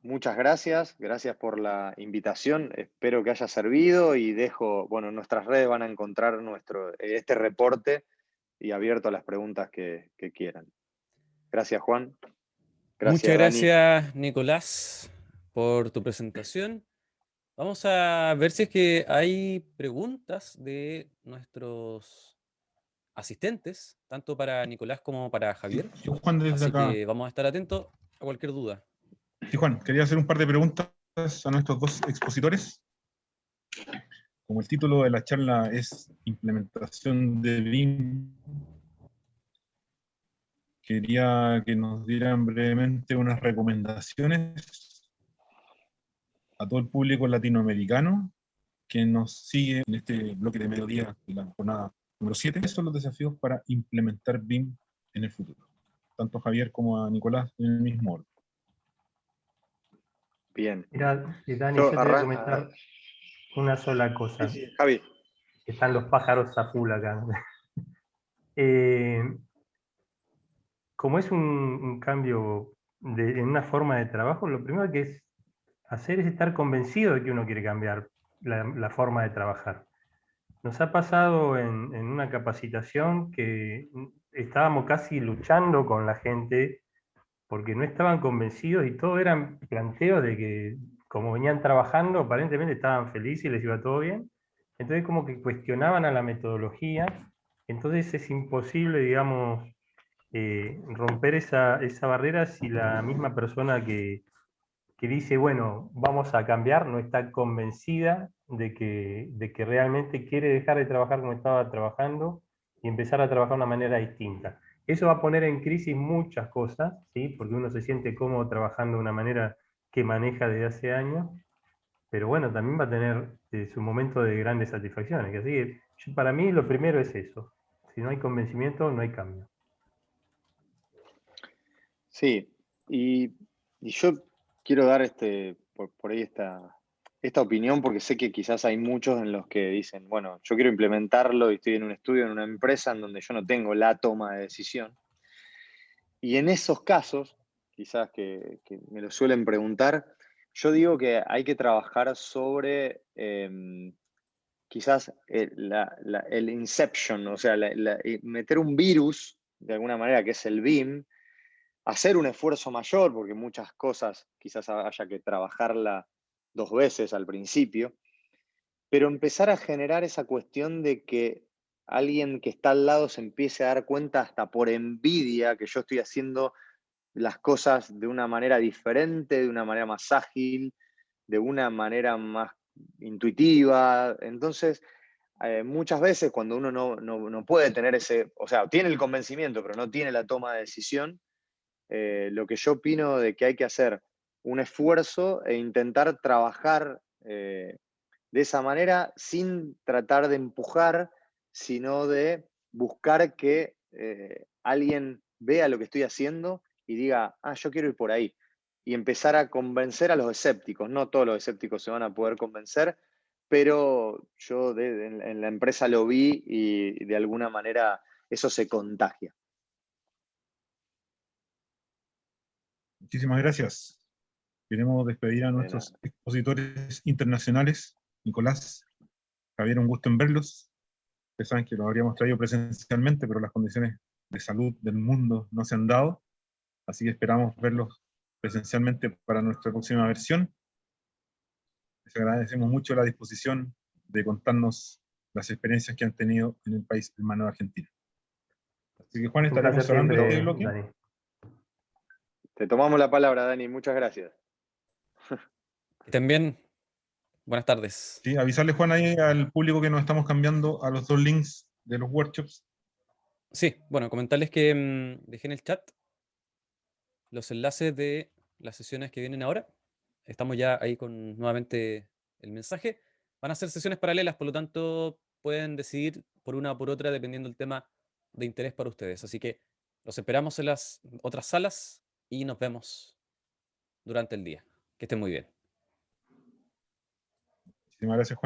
muchas gracias por la invitación, espero que haya servido y en nuestras redes van a encontrar este reporte y abierto a las preguntas que quieran. Gracias, Juan. Muchas Gracias, Dani. gracias, Nicolás, por tu presentación. Vamos a ver si es que hay preguntas de nuestros asistentes, tanto para Nicolás como para Javier. Sí, Juan, desde Así acá. que vamos a estar atentos a cualquier duda. Sí, Juan, quería hacer un par de preguntas a nuestros dos expositores. Como el título de la charla es Implementación de BIM, quería que nos dieran brevemente unas recomendaciones a todo el público latinoamericano que nos sigue en este bloque de mediodía de la jornada número 7. ¿Cuáles son los desafíos para implementar BIM en el futuro? Tanto a Javier como a Nicolás en el mismo orden. Bien. Mira, Dani, yo te voy a comentar una sola cosa. Sí, Javi. Están los pájaros a full acá. Como es un cambio en una forma de trabajo, lo primero que es hacer es estar convencido de que uno quiere cambiar la forma de trabajar. Nos ha pasado en una capacitación que estábamos casi luchando con la gente porque no estaban convencidos y todo eran planteos de que como venían trabajando, aparentemente estaban felices y les iba todo bien. Entonces como que cuestionaban a la metodología. Entonces es imposible, digamos, romper esa barrera si la misma persona que dice, bueno, vamos a cambiar, no está convencida de que realmente quiere dejar de trabajar como estaba trabajando y empezar a trabajar de una manera distinta. Eso va a poner en crisis muchas cosas, ¿sí? Porque uno se siente cómodo trabajando de una manera que maneja desde hace años, pero bueno, también va a tener su momento de grandes satisfacciones. Así que para mí lo primero es eso. Si no hay convencimiento, no hay cambio. Sí, y yo quiero dar por ahí esta opinión porque sé que quizás hay muchos en los que dicen, bueno, yo quiero implementarlo y estoy en un estudio, en una empresa en donde yo no tengo la toma de decisión. Y en esos casos, quizás que me lo suelen preguntar, yo digo que hay que trabajar sobre quizás el inception, o sea, meter un virus, de alguna manera, que es el BIM, hacer un esfuerzo mayor, porque muchas cosas quizás haya que trabajarla 2 veces al principio, pero empezar a generar esa cuestión de que alguien que está al lado se empiece a dar cuenta hasta por envidia que yo estoy haciendo las cosas de una manera diferente, de una manera más ágil, de una manera más intuitiva. Entonces, muchas veces cuando uno no puede tener ese, o sea, tiene el convencimiento, pero no tiene la toma de decisión, lo que yo opino de que hay que hacer un esfuerzo e intentar trabajar de esa manera sin tratar de empujar, sino de buscar que alguien vea lo que estoy haciendo y diga, ah, yo quiero ir por ahí. Y empezar a convencer a los escépticos. No todos los escépticos se van a poder convencer, pero yo en la empresa lo vi y de alguna manera eso se contagia. Muchísimas gracias. Queremos despedir a De nuestros nada. expositores internacionales. Nicolás, Javier, un gusto en verlos. Ustedes saben que los habríamos traído presencialmente, pero las condiciones de salud del mundo no se han dado. Así que esperamos verlos presencialmente para nuestra próxima versión. Les agradecemos mucho la disposición de contarnos las experiencias que han tenido en el país hermano de Argentina. Así que Juan, Un placer estaremos cerrando este siempre, bloque. Dani. Te tomamos la palabra, Dani. Muchas gracias. Y también, buenas tardes. Sí, avisarle, Juan, ahí al público que nos estamos cambiando a los 2 links de los workshops. Sí, bueno, comentarles que dejé en el chat los enlaces de las sesiones que vienen ahora. Estamos ya ahí con nuevamente el mensaje. Van a ser sesiones paralelas, por lo tanto pueden decidir por una o por otra dependiendo del tema de interés para ustedes. Así que los esperamos en las otras salas y nos vemos durante el día. Que estén muy bien. Muchísimas gracias, Juan.